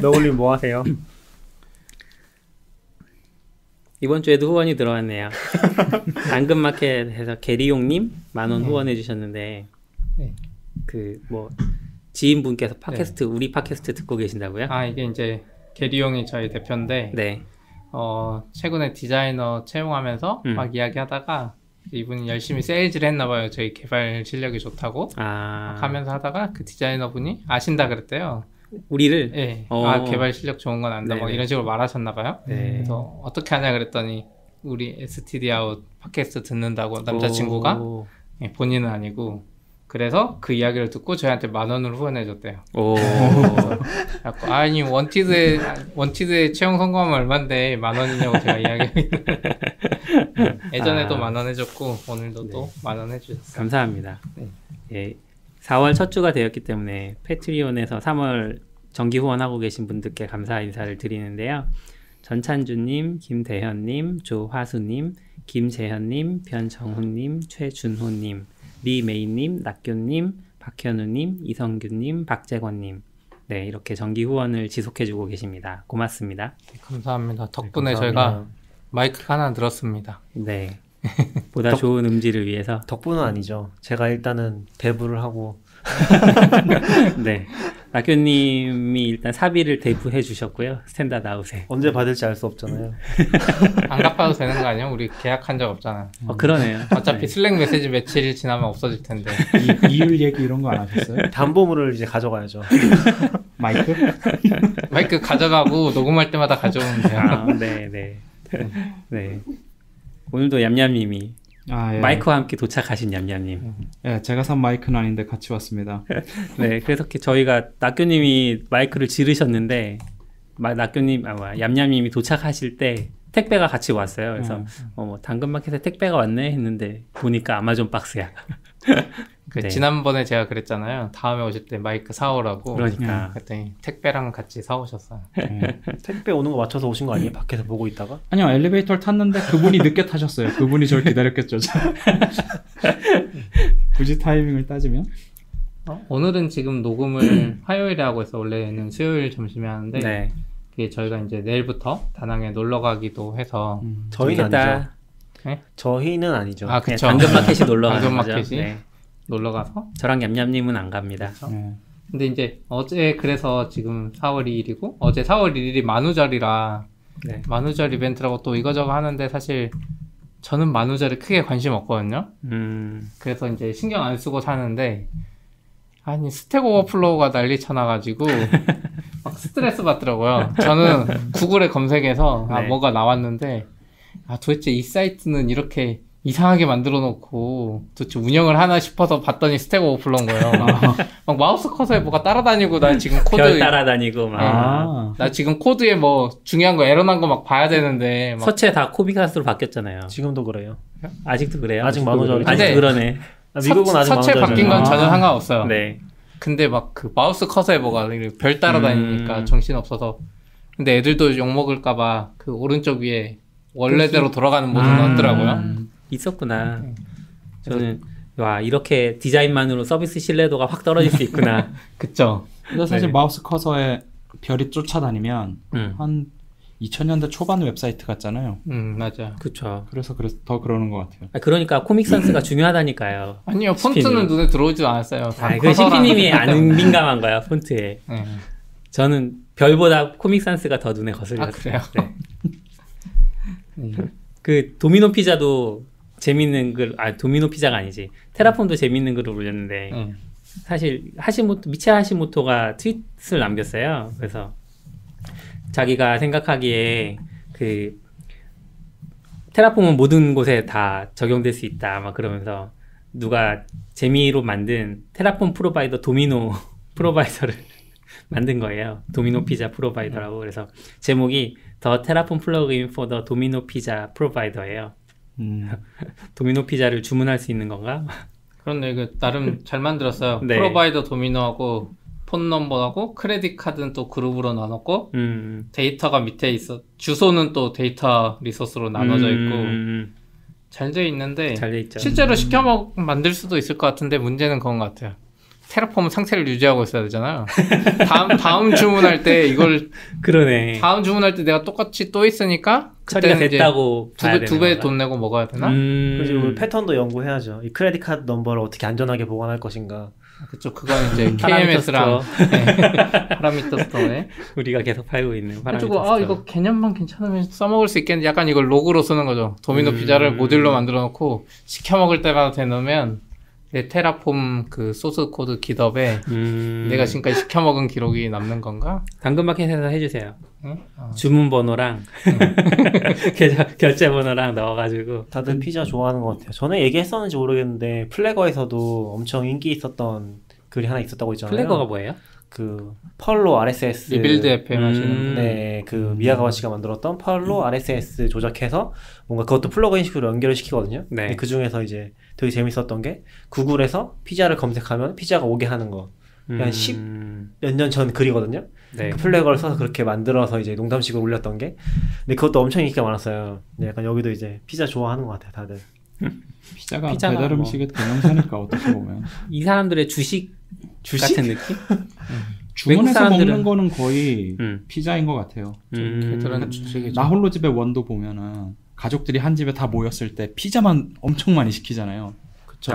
너굴님 뭐 하세요? 이번 주에도 후원이 들어왔네요. 당근마켓에서 게리용님 10,000원 후원해 주셨는데 네. 그 뭐 지인분께서 팟캐스트 우리 팟캐스트 듣고 계신다고요? 아 이게 이제 게리용이 저희 대표인데 네. 최근에 디자이너 채용하면서 막 이야기하다가 이분이 열심히 세일즈를 했나봐요. 저희 개발 실력이 좋다고 하면서 하다가 그 디자이너분이 아신다 그랬대요. 우리를? 네. 어. 개발 실력 좋은 건 안다. 막 이런 식으로 말하셨나봐요. 네. 그래서 어떻게 하냐 그랬더니 우리 STD 아웃 팟캐스트 듣는다고 남자친구가 본인은 아니고 그래서 그 이야기를 듣고 저희한테 10,000원을 후원해줬대요. 아니 원티드에 채용 성공하면 얼만데 10,000원이냐고 제가 이야기했는데 예전에도 10,000원 해줬고 오늘도 또 10,000원 해주셨어요. 감사합니다. 네. 예, 4월 첫 주가 되었기 때문에 패트리온에서 3월 정기 후원하고 계신 분들께 감사 인사를 드리는데요. 전찬주님, 김대현님, 조화수님, 김재현님, 변정훈님, 최준호님, 리메이님, 낙교님, 박현우님, 이성규님, 박재권님 네 이렇게 정기 후원을 지속해주고 계십니다. 고맙습니다. 감사합니다. 덕분에 네, 감사합니다. 저희가 마이크가 하나 늘었습니다. 네. 보다 좋은 음질을 위해서 덕분은 아니죠. 제가 일단은 대부를 하고 네. 낙교님이 일단 사비를 대부해 주셨고요. 스탠다드 아웃에. 언제 받을지 알 수 없잖아요. 안 갚아도 되는 거 아니에요? 우리 계약한 적 없잖아. 그러네요. 어차피 네. 슬랙 메시지 며칠 지나면 없어질 텐데. 이율 얘기 이런 거 안 하셨어요? 담보물을 이제 가져가야죠. 마이크? 마이크 가져가고 녹음할 때마다 가져오면 돼요. 네. 네. 오늘도 얌얌님이 아, 예. 마이크와 함께 도착하신 얌얌님. 예, 제가 산 마이크는 아닌데 같이 왔습니다. 네, 그래서 저희가 낙교님이 마이크를 지르셨는데 얌얌님이 도착하실 때 택배가 같이 왔어요. 그래서 뭐 당근마켓에 택배가 왔네 했는데 보니까 아마존 박스야. 네. 지난번에 제가 그랬잖아요. 다음에 오실 때 마이크 사오라고. 그러니까. 그랬더니 택배랑 같이 사오셨어요. 택배 오는 거 맞춰서 오신 거 아니에요? 밖에서 보고 있다가? 아니요, 엘리베이터를 탔는데 그분이 늦게 타셨어요. 그분이 저를 기다렸겠죠. 굳이 타이밍을 따지면. 오늘은 지금 녹음을 화요일에 하고 있어. 원래는 수요일 점심에 하는데 네. 그게 저희가 이제 내일부터 다낭에 놀러 가기도 해서 저희는 좋겠다. 아니죠. 네? 저희는 아니죠. 아 그쵸. 당근마켓이 놀러 가는 거죠. 당근마켓이 네. 놀러 가서. 저랑 얌얌님은 안 갑니다. 근데 이제 어제 그래서 지금 4월 2일이고 어제 4월 1일이 만우절이라 네. 만우절 이벤트라고 또 이거저거 하는데 사실 저는 만우절에 크게 관심 없거든요. 그래서 이제 신경 안 쓰고 사는데 아니 스택 오버플로우가 난리 쳐나가지고 막 스트레스 받더라고요. 저는 구글에 검색해서 네. 뭐가 나왔는데 도대체 이 사이트는 이렇게 이상하게 만들어 놓고 도대체 운영을 하나 싶어서 봤더니 스택 오버플로우인 거예요. 막 마우스 커서에 뭐가 따라다니고 나 지금 코드 별 따라다니고 막 나 지금 코드에 뭐 중요한 거 에러 난 거 막 봐야 되는데 막 서체 다 코비카스로 바뀌었잖아요. 지금도 그래요. 아직도 그래요? 아직 만우절. 아직도 그러네. 미국은 아직 서체 만우절이잖아요. 바뀐 건 전혀 상관없어요. 네. 근데 막 그 마우스 커서에 뭐가 별 따라다니니까 정신 없어서. 근데 애들도 욕 먹을까봐 그 오른쪽 위에 원래대로 돌아가는 모드 넣었더라고요. 있었구나. 저는 와 이렇게 디자인만으로 서비스 신뢰도가 확 떨어질 수 있구나. 그쵸. 근데 사실 네. 마우스 커서에 별이 쫓아다니면 한 2000년대 초반 웹사이트 같잖아요. 맞아. 그쵸. 그래서 더 그러는 것 같아요. 그러니까 코믹 선스가 중요하다니까요. 아니요, 폰트는 눈에 들어오지도 않았어요. 그 CP님이 안 민감한 거야, 폰트에. 네. 저는 별보다 코믹 선스가 더 눈에 거슬렸어요. 그래요? 네. 그 도미노 피자도 재밌는 도미노 피자가 아니지. 테라폼도 재밌는 글을 올렸는데 사실 미체 하시모토가 트윗을 남겼어요. 그래서 자기가 생각하기에 그 테라폼은 모든 곳에 다 적용될 수 있다 막 그러면서 누가 재미로 만든 테라폼 프로바이더 도미노 프로바이더를 만든 거예요. 도미노 피자 프로바이더라고. 그래서 제목이 The Terraform Plugin for the Domino Pizza Provider예요. 도미노 피자를 주문할 수 있는 건가? 그런데 그 나름 잘 만들었어요. 네. 프로바이더 도미노하고 폰 넘버하고 크레딧 카드는 또 그룹으로 나눴고 데이터가 밑에 있어. 주소는 또 데이터 리소스로 나눠져 있고 잘 돼 있는데 잘 돼 있죠. 실제로 만들 수도 있을 것 같은데 문제는 그건 것 같아요. 테라폼 상태를 유지하고 있어야 되잖아요. 다음 주문할 때 이걸 그러네. 다음 주문할 때 내가 똑같이 또 있으니까 처리가 됐다고 두 배 돈 내고 먹어야 되나? 그리고 패턴도 연구해야죠. 이 크레딧 카드 넘버를 어떻게 안전하게 보관할 것인가. 그쵸. 그건 이제 KMS랑 파라미터 스토어에 우리가 계속 팔고 있는 파라미터 스토어. 아 이거 개념만 괜찮으면 써먹을 수 있겠는데 약간 이걸 로그로 쓰는 거죠. 도미노 피자를 모듈로 만들어 놓고 시켜 먹을 때마다 대놓으면 내 테라폼 그 소스 코드 기덥에 내가 지금까지 시켜 먹은 기록이 남는 건가? 당근마켓에서 해주세요. 응? 주문 번호랑 결제 번호랑 넣어가지고. 다들 피자 좋아하는 것 같아요. 전에 얘기했었는지 모르겠는데 플래거에서도 엄청 인기 있었던 글이 하나 있었다고 했잖아요. 플래거가 뭐예요? 그 펄로 RSS 리빌드 FM 하시는 네, 그 미야가와 씨가 만들었던 펄로 RSS 조작해서 뭔가 그것도 플러그인식으로 연결을 시키거든요. 네. 그 중에서 이제 되게 재밌었던 게 구글에서 피자를 검색하면 피자가 오게 하는 거. 한 10 몇 년 전 글이거든요. 네. 그 플래그를 써서 그렇게 만들어서 이제 농담식으로 올렸던 게. 근데 그것도 엄청 인기가 많았어요. 약간 여기도 이제 피자 좋아하는 것 같아요, 다들. 피자가 배달 음식의 대명사니까 어떻게 보면 이 사람들의 주식 같은 느낌? 주문해서 사람들은- 먹는 거는 거의 피자인 것 같아요. 걔들은 주식이죠. 나 홀로 집에 원도 보면은 가족들이 한 집에 다 모였을 때 피자만 엄청 많이 시키잖아요. 그쵸.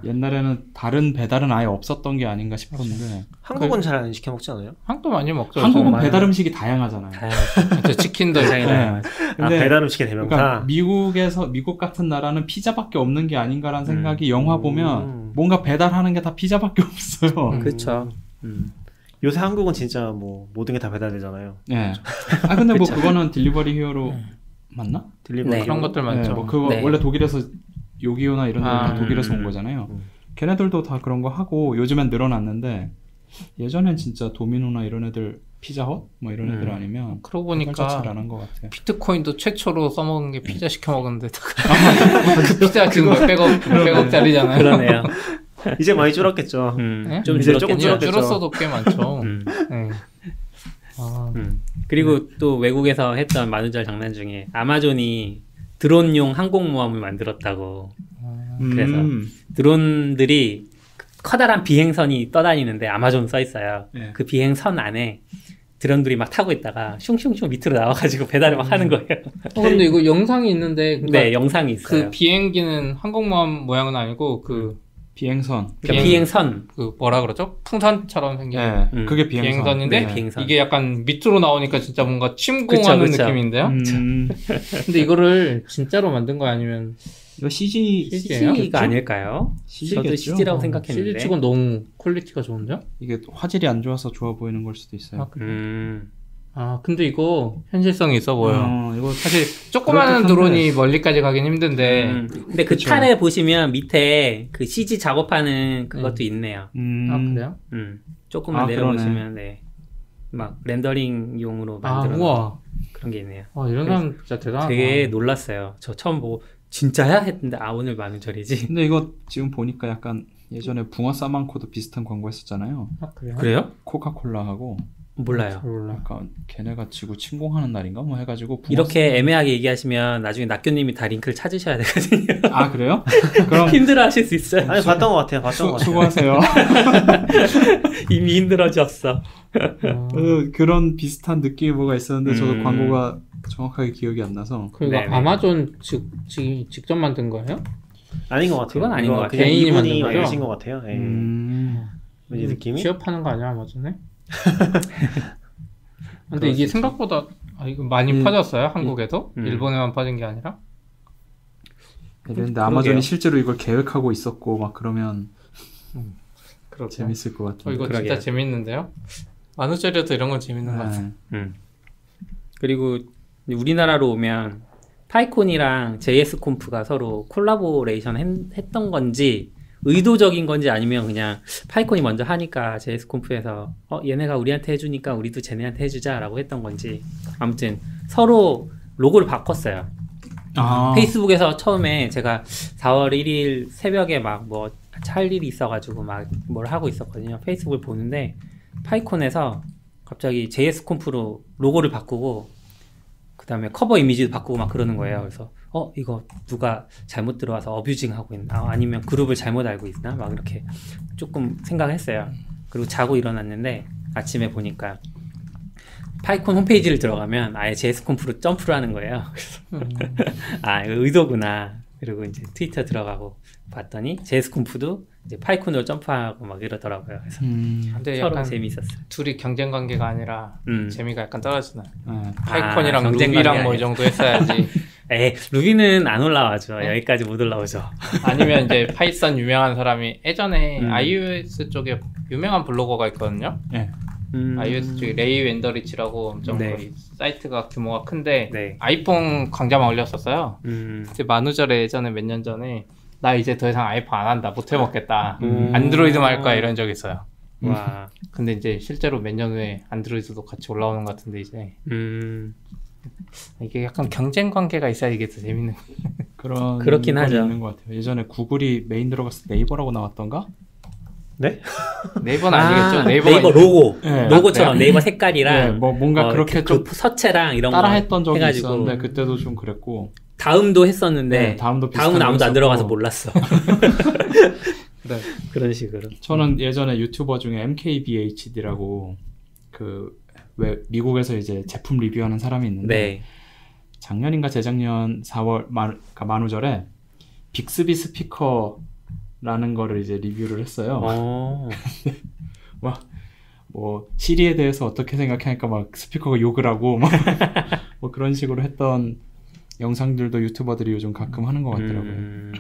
옛날에는 다른 배달은 아예 없었던 게 아닌가 싶었는데 한국은 잘 안 시켜 먹지 않아요? 한국도 많이 먹죠. 한국은 많이 배달 음식이 다양하잖아요. 그쵸, 치킨도 굉장히 있고. 다양하죠. 근데 배달 음식의 대명사. 그러니까 미국 같은 나라는 피자밖에 없는 게 아닌가라는 생각이 영화 보면 뭔가 배달하는 게 다 피자밖에 없어요. 그렇죠. 요새 한국은 진짜 뭐 모든 게 다 배달되잖아요. 예. 아 근데 뭐 그거는 딜리버리 히어로 맞나? 딜리버리 네. 그런 것들 많죠. 네, 뭐 그거 네. 원래 독일에서 요기요나 이런 데는 다 아, 독일에서 온 거잖아요. 걔네들도 다 그런 거 하고 요즘엔 늘어났는데 예전엔 진짜 도미노나 이런 애들 피자헛 뭐 이런 애들 아니면 그러고 보니까 잘안 한 것 같아요. 비트코인도 최초로 써먹은 게 피자 시켜 먹었는데 그 피자 지금 100억짜리잖아요. 그러네요. 이제 많이 줄었겠죠. 네? 좀 이제 줄었겠죠. 조금 줄었겠죠. 줄었어도 꽤 많죠. 네. 그리고 또 외국에서 했던 만우절 장난 중에 아마존이 드론용 항공모함을 만들었다고. 그래서 드론들이 커다란 비행선이 떠다니는데 아마존 써 있어요. 네. 그 비행선 안에 드론들이 막 타고 있다가 슝슝슝 밑으로 나와가지고 배달을 막 하는 거예요. 근데 이거 영상이 있는데 그러니까 네, 영상이 있어요. 그 비행기는 항공모함 모양은 아니고 그 비행선. 그러니까 비행선. 그 뭐라 그러죠? 풍선처럼 생긴 네, 그게 비행선. 비행선인데 네, 비행선. 이게 약간 밑으로 나오니까 진짜 뭔가 침공하는 그쵸. 느낌인데요. 근데 이거를 진짜로 만든 거 아니면 이거 CG CG가 아닐까요? 저도 CG라고 생각했는데. CG 치곤 너무 퀄리티가 좋은데요? 이게 화질이 안 좋아서 좋아 보이는 걸 수도 있어요. 근데 이거 현실성이 있어 보여. 이거 사실 조그마한 드론이 멀리까지 가긴 힘든데. 근데 그 탄에 보시면 밑에 그 CG 작업하는 그것도 있네요. 그래요? 조금만 내려보시면 네. 막 렌더링용으로 만들어 우와. 그런 게 있네요. 이런 사람 진짜 대단하다. 되게 놀랐어요. 저 처음 보고 진짜야? 했는데 오늘 만우절이지. 근데 이거 지금 보니까 약간 예전에 붕어 싸만코도 비슷한 광고 했었잖아요. 그래요? 그래요? 코카콜라하고 몰라요. 약간 걔네가 지구 침공하는 날인가 뭐 해가지고 이렇게 애매하게 얘기하시면 나중에 낙교님이 다 링크를 찾으셔야 되거든요. 아 그래요? 그럼 힘들어하실 수 있어요. 아니 봤던 것 같아요. 봤던 것 같아요. 수고하세요. 이미 힘들어졌어. 그런 비슷한 느낌이 뭐가 있었는데 저도 광고가 정확하게 기억이 안 나서. 그리고 아마존 직접 만든 거예요? 아닌 것 같아요. 그건 아닌 것 같아요. 개인이 만든 만드신 거죠? 만드신 것 같아요. 왠지 느낌이. 취업하는 거 아니야 아마존에? 근데 이게 생각보다 이거 많이 퍼졌어요 한국에도? 일본에만 퍼진 게 아니라? 그런데 아마존이 실제로 이걸 계획하고 있었고 막 그러면 재밌을 것 같은데. 이거 진짜 재밌는데요? 만우절이라도 이런 건 재밌는 것 같아요. 그리고 우리나라로 오면 파이콘이랑 JSconf가 서로 콜라보레이션 했던 건지 의도적인 건지 아니면 그냥 파이콘이 먼저 하니까 JSconf에서 얘네가 우리한테 해주니까 우리도 쟤네한테 해주자라고 했던 건지 아무튼 서로 로고를 바꿨어요. 페이스북에서 처음에 제가 4월 1일 새벽에 막 뭐 할 일이 있어가지고 막 뭘 하고 있었거든요. 페이스북을 보는데 파이콘에서 갑자기 JSconf로 로고를 바꾸고 그다음에 커버 이미지도 바꾸고 막 그러는 거예요. 그래서 이거 누가 잘못 들어와서 어뷰징 하고 있나? 아니면 그룹을 잘못 알고 있나? 막 이렇게 조금 생각했어요. 그리고 자고 일어났는데 아침에 보니까 파이콘 홈페이지를 들어가면 아예 JSConf로 점프를 하는 거예요. 그래서 아, 이거 의도구나. 그리고 이제 트위터 들어가고 봤더니 JSConf도 이제 파이콘으로 점프하고 막 이러더라고요. 그래서 근데 서로 약간 재미있었어요. 둘이 경쟁 관계가 아니라 재미가 약간 떨어지나요? 아, 파이콘이랑 경쟁 루비랑 관계 뭐 이 정도 했어야지. 루비는 안 올라와죠. 여기까지 못 올라오죠. 아니면 이제 파이썬 유명한 사람이 예전에 iOS 쪽에 유명한 블로거가 있거든요. 네. iOS 쪽에 레이 웬더리치라고 엄청 네. 거의 사이트가 규모가 큰데 네. 아이폰 강좌만 올렸었어요. 그때 만우절에 예전에 몇 년 전에 나 이제 더 이상 아이폰 안 한다, 못 해먹겠다, 안드로이드만 할 거야 이런 적 있어요. 와. 근데 이제 실제로 몇 년 후에 안드로이드도 같이 올라오는 것 같은데 이제 이게 약간 경쟁 관계가 있어야 이게 더 재밌는 그렇긴 건 하죠. 있는 것 같아요. 예전에 구글이 메인 들어갔을 때 네이버라고 나왔던가? 네? 네이버는 아니겠죠. 네이버 로고 네. 로고처럼 네이버 색깔이랑 네, 뭐 뭔가 그렇게 좀 서체랑 이런 따라했던 거 적이 해가지고 있었는데 그때도 좀 그랬고 다음도 했었는데 네, 다음은 아무도 안 있었고. 들어가서 몰랐어. 네. 그런 식으로. 저는 예전에 유튜버 중에 MKBHD라고 왜 미국에서 이제 제품 리뷰하는 사람이 있는데 네. 작년인가 재작년 4월 만우절에 빅스비 스피커라는 거를 이제 리뷰를 했어요. 뭐 시리에 대해서 어떻게 생각하니까 막 스피커가 욕을 하고 막 뭐 그런 식으로 했던 영상들도 유튜버들이 요즘 가끔 하는 것 같더라고요.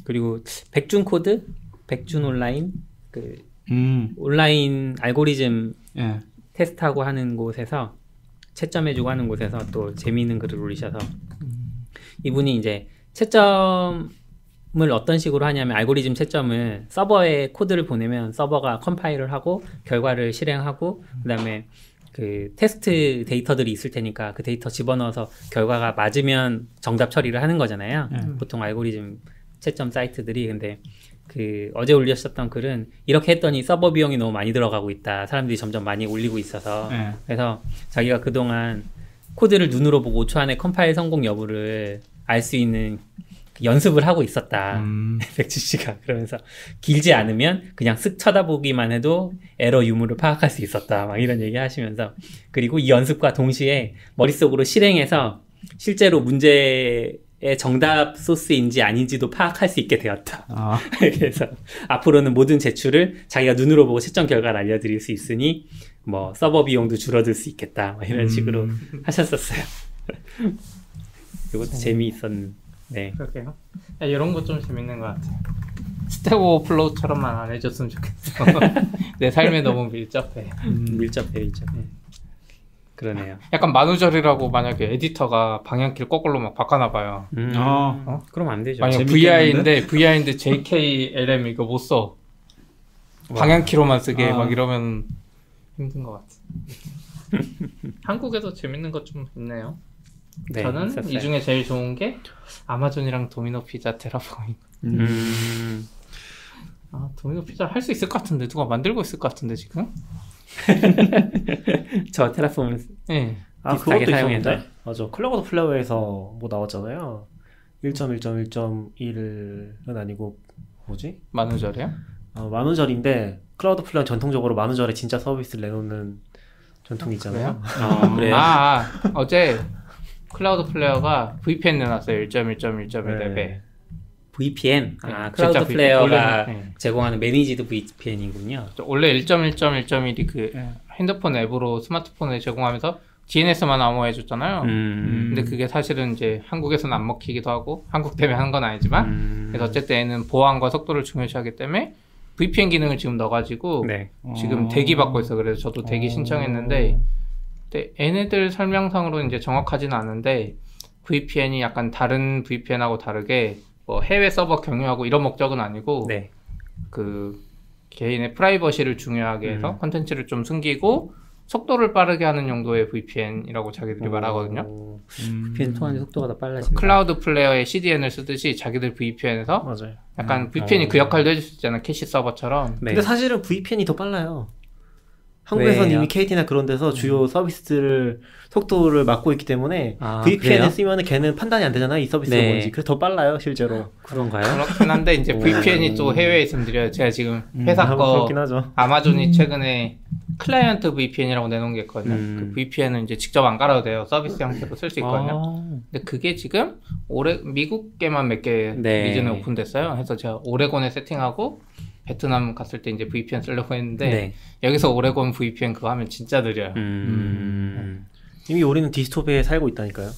그리고 백준 코드, 백준 온라인 온라인 알고리즘 예. 테스트하고 하는 곳에서 채점해주고 하는 곳에서 또 재미있는 글을 올리셔서 이분이 이제 채점을 어떤 식으로 하냐면 알고리즘 채점을 서버에 코드를 보내면 서버가 컴파일을 하고 결과를 실행하고 그다음에 그 테스트 데이터들이 있을 테니까 그 데이터 집어넣어서 결과가 맞으면 정답 처리를 하는 거잖아요. 보통 알고리즘 채점 사이트들이. 근데 그 어제 올렸었던 글은 이렇게 했더니 서버 비용이 너무 많이 들어가고 있다. 사람들이 점점 많이 올리고 있어서. 그래서 자기가 그동안 코드를 눈으로 보고 5초 안에 컴파일 성공 여부를 알 수 있는 연습을 하고 있었다. 백주 씨가. 그러면서 길지 않으면 그냥 쓱 쳐다보기만 해도 에러 유무를 파악할 수 있었다. 막 이런 얘기 하시면서. 그리고 이 연습과 동시에 머릿속으로 실행해서 실제로 문제의 정답 소스인지 아닌지도 파악할 수 있게 되었다. 그래서 앞으로는 모든 제출을 자기가 눈으로 보고 채점 결과를 알려드릴 수 있으니 뭐 서버 비용도 줄어들 수 있겠다. 뭐 이런 식으로 하셨었어요. 이것도 재미있었는. 네. 그러게요. 야, 이런 거 좀 재밌는 것 같아. 스택 오버플로우처럼만 안 해줬으면 좋겠어. 내 삶에 너무 밀접해. 밀접해. 그러네요. 약간 만우절이라고 만약에 에디터가 방향키를 거꾸로 막 바꿔놔봐요. 그럼 안 되죠. 만약 VI인데 JKLM 이거 못 써. 방향키로만 쓰게 막 이러면 힘든 것 같아. 한국에도 재밌는 거 좀 있네요. 네, 저는 있었어요. 이 중에 제일 좋은 게 아마존이랑 도미노 피자 테라포밍. 도미노 피자 할 수 있을 것 같은데 누가 만들고 있을 것 같은데 지금? 저 테라폼을 네. 비슷하게 그것도 사용해서. 있었는데? 맞아. 클라우드 플레어에서 뭐 나왔잖아요. 1.1.1.1은 아니고 뭐지? 만우절이요? 만우절인데 클라우드 플레어 전통적으로 만우절에 진짜 서비스를 내놓는 전통이 있잖아요. 그래요? 어제 클라우드 플레어가 VPN 내놨어요. 1.1.1.1렙에. 네. VPN. 진짜 클라우드 플레어가 원래는, 제공하는 매니지드 VPN이군요. 원래 1.1.1.1이 그 핸드폰 앱으로 스마트폰에 제공하면서 DNS만 암호해줬잖아요. 근데 그게 사실은 이제 한국에서는 안 먹히기도 하고 한국 때문에 한 건 아니지만 그래서 어쨌든 얘는 보안과 속도를 중요시하기 때문에 VPN 기능을 지금 넣어가지고 네. 지금 대기 받고 있어. 그래서 저도 대기 신청했는데 근데 얘네들 설명상으로는 이제 정확하지는 않은데 VPN이 약간 다른 VPN하고 다르게 뭐 해외 서버 경유하고 이런 목적은 아니고 네. 그 개인의 프라이버시를 중요하게 해서 콘텐츠를 좀 숨기고 속도를 빠르게 하는 용도의 VPN이라고 자기들이 말하거든요. VPN 통하는 속도가 더 빨라진다. 클라우드 플레어의 CDN을 쓰듯이 자기들 VPN에서 맞아요. 약간 VPN이 그 역할도 해줄 수 있잖아. 캐시 서버처럼. 네. 근데 사실은 VPN이 더 빨라요. 한국에서는 왜요? 이미 KT나 그런 데서 주요 서비스들 속도를 막고 있기 때문에 아, VPN을 그래요? 쓰면은 걔는 판단이 안 되잖아 이 서비스가 네. 뭔지. 그래서 더 빨라요 실제로. 그런가요? 그렇긴 한데 이제 VPN이 또 해외에 있으면 느려요. 제가 지금 회사 거 그렇긴 하죠. 아마존이 최근에 클라이언트 VPN이라고 내놓은 게 있거든요. 그 VPN은 이제 직접 안 깔아도 돼요. 서비스 형태로 쓸 수 있거든요. 근데 그게 지금 미국계만 몇 개 네. 리전에 오픈됐어요. 그래서 제가 오레곤에 세팅하고 베트남 갔을 때 이제 VPN 쓰려고 했는데 네. 여기서 오레곤 VPN 그거 하면 진짜 느려요. 이미 우리는 디스토피아에 살고 있다니까요.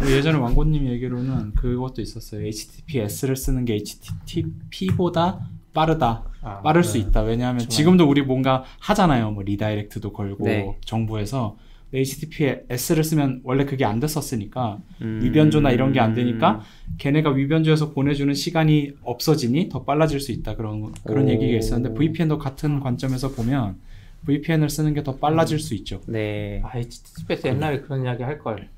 예전에 왕고님 얘기로는 그것도 있었어요. HTTPS를 쓰는 게 HTTP보다 빠를 수 있다. 왜냐하면 지금도 우리 뭔가 하잖아요. 뭐 리다이렉트도 걸고 네. 정부에서 HTTPS를 쓰면 원래 그게 안 됐었으니까 위변조나 이런 게 안 되니까 걔네가 위변조에서 보내주는 시간이 없어지니 더 빨라질 수 있다. 그런 얘기가 있었는데 VPN도 같은 관점에서 보면 VPN을 쓰는 게 더 빨라질 수 있죠. 네. HTTPS 옛날에 그런 이야기 할 걸.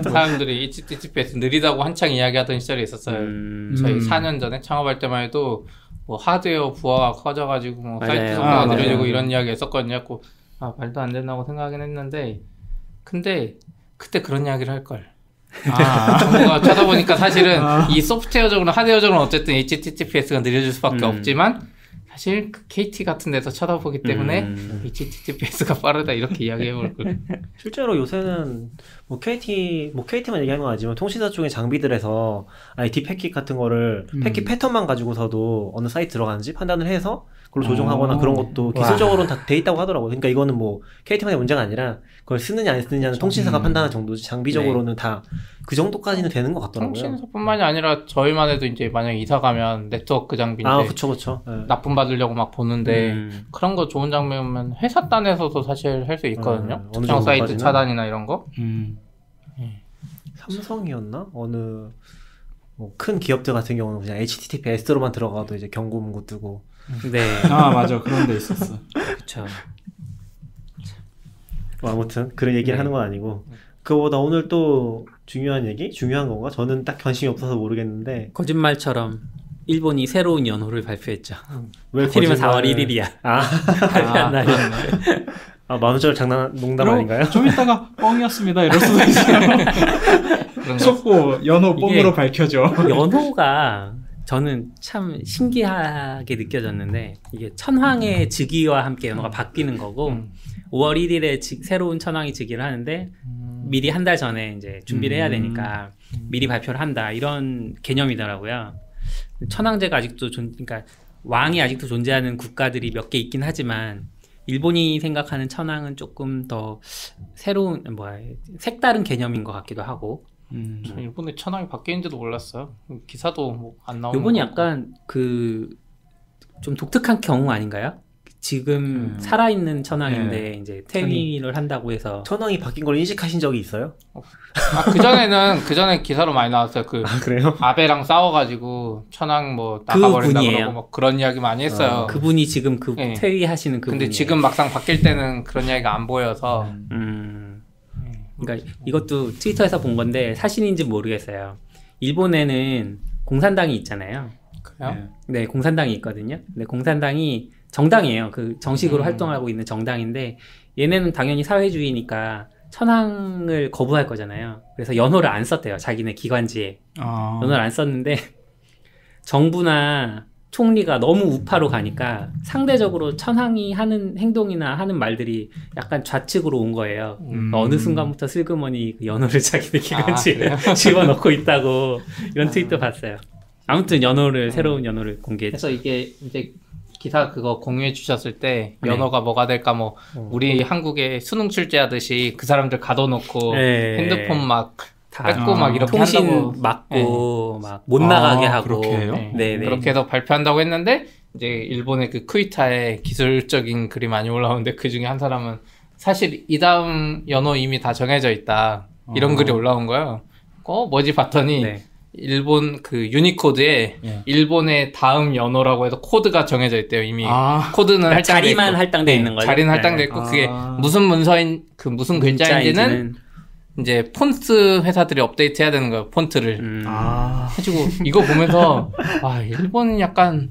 사람들이 HTTPS 느리다고 한창 이야기하던 시절이 있었어요. 저희 4년 전에 창업할 때만 해도 뭐 하드웨어 부하가 커져가지고 뭐 사이트 속도가 느려지고 이런 이야기 했었거든요. 말도 안 된다고 생각하긴 했는데 근데 그때 그런 이야기를 할 걸. 정부가 쳐다보니까 사실은 이 소프트웨어적으로 하드웨어적으로 어쨌든 HTTPS가 느려질 수밖에 없지만 사실 그 KT 같은 데서 쳐다보기 때문에 HTTPS가 빠르다 이렇게 이야기해볼 걸. 실제로 요새는 KT만 얘기하는 건 아니지만 통신사 쪽의 장비들에서 IT 패킷 같은 거를 패킷 패턴만 가지고서도 어느 사이트 들어가는지 판단을 해서 그걸 조정하거나 그런 것도 기술적으로는 다 돼 있다고 하더라고요. 그러니까 이거는 뭐 KT만의 문제가 아니라 그걸 쓰느냐 안 쓰느냐는 통신사가 판단하는 정도지 장비적으로는 다 그 정도까지는 되는 것 같더라고요. 통신사뿐만이 아니라 저희만 해도 이제 만약에 이사 가면 네트워크 장비인데 그쵸. 네. 납품 받으려고 막 보는데 그런 거 좋은 장비면 회사 단에서도 사실 할 수 있거든요. 특정 사이트 차단이나 이런 거. 삼성이었나? 어느 뭐 큰 기업들 같은 경우는 그냥 HTTPS로만 들어가도 이제 경고 문구 뜨고. 네. 맞아. 그런 데 있었어. 그쵸. 아무튼 그런 얘기를 하는 건 아니고 그거보다 오늘 또 중요한 건가? 저는 딱 관심이 없어서 모르겠는데 거짓말처럼 일본이 새로운 연호를 발표했죠. 왜 하필이면 4월 1일이야. 발표한 날이었네. 만우절 농담 아닌가요? 좀 이따가 뻥이었습니다. 이럴 수도 있어요. 속보 연호 뻥으로 밝혀져. 연호가 저는 참 신기하게 느껴졌는데 이게 천황의 즉위와 함께 연호가 바뀌는 거고 5월 1일에 새로운 천황이 즉위를 하는데 미리 한 달 전에 이제 준비를 해야 되니까 미리 발표를 한다 이런 개념이더라고요. 천황제가 아직도 그러니까 왕이 아직도 존재하는 국가들이 몇 개 있긴 하지만 일본이 생각하는 천황은 조금 더 새로운 색다른 개념인 것 같기도 하고. 일본의 천황이 바뀌는지도 몰랐어요. 기사도 뭐 안 나오는. 일본이 약간 좀 독특한 경우 아닌가요? 지금 살아있는 천황인데 이제 퇴위를 한다고 해서 천황이 바뀐 걸 인식하신 적이 있어요? 그전에 기사로 많이 나왔어요. 그래요? 아베랑 싸워가지고 천황 뭐 나가버린다 그러고 뭐 그런 이야기 많이 했어요. 그분이 지금 퇴위하시는 그분이에요. 근데 지금 막상 바뀔 때는 그런 이야기가 안 보여서. 그러니까 이것도 트위터에서 본 건데 사실인지 모르겠어요. 일본에는 공산당이 있잖아요. 그래요? 네, 공산당이 있거든요. 근데 공산당이 정당이에요. 정식으로 활동하고 있는 정당인데 얘네는 당연히 사회주의니까 천황을 거부할 거잖아요. 그래서 연호를 안 썼대요. 자기네 기관지에. 연호를 안 썼는데 정부나 총리가 너무 우파로 가니까 상대적으로 천황이 하는 행동이나 하는 말들이 약간 좌측으로 온 거예요. 어느 순간부터 슬그머니 연호를 자기네 기관지에 집어넣고 있다고 이런 트윗도 봤어요. 아무튼 새로운 연호를 공개했죠. 그래서 이게 이제 기사 그거 공유해 주셨을 때 연호가 뭐가 될까 우리 한국에 수능 출제하듯이 그 사람들 가둬놓고 핸드폰 막 뺏고 막 이렇게 통신 한다고 막고 막 못 나가게 하고 그렇게 해요? 그렇게 해서 발표한다고 했는데 이제 일본의 그 쿠이타에 기술적인 글이 많이 올라오는데 그 중에 한 사람은 사실 이 다음 연호 이미 다 정해져 있다 이런 글이 올라온 거예요. 뭐지 봤더니 일본 그 유니코드에 일본의 다음 연호라고 해서 코드가 정해져 있대요. 이미 코드는 그러니까 자리만 할당돼 있는 거죠. 자리는 할당돼 있고 그게 무슨 문서인 무슨 글자인지는 이제 폰트 회사들이 업데이트 해야 되는 거예요. 폰트를. 해가지고 이거 보면서 일본은 약간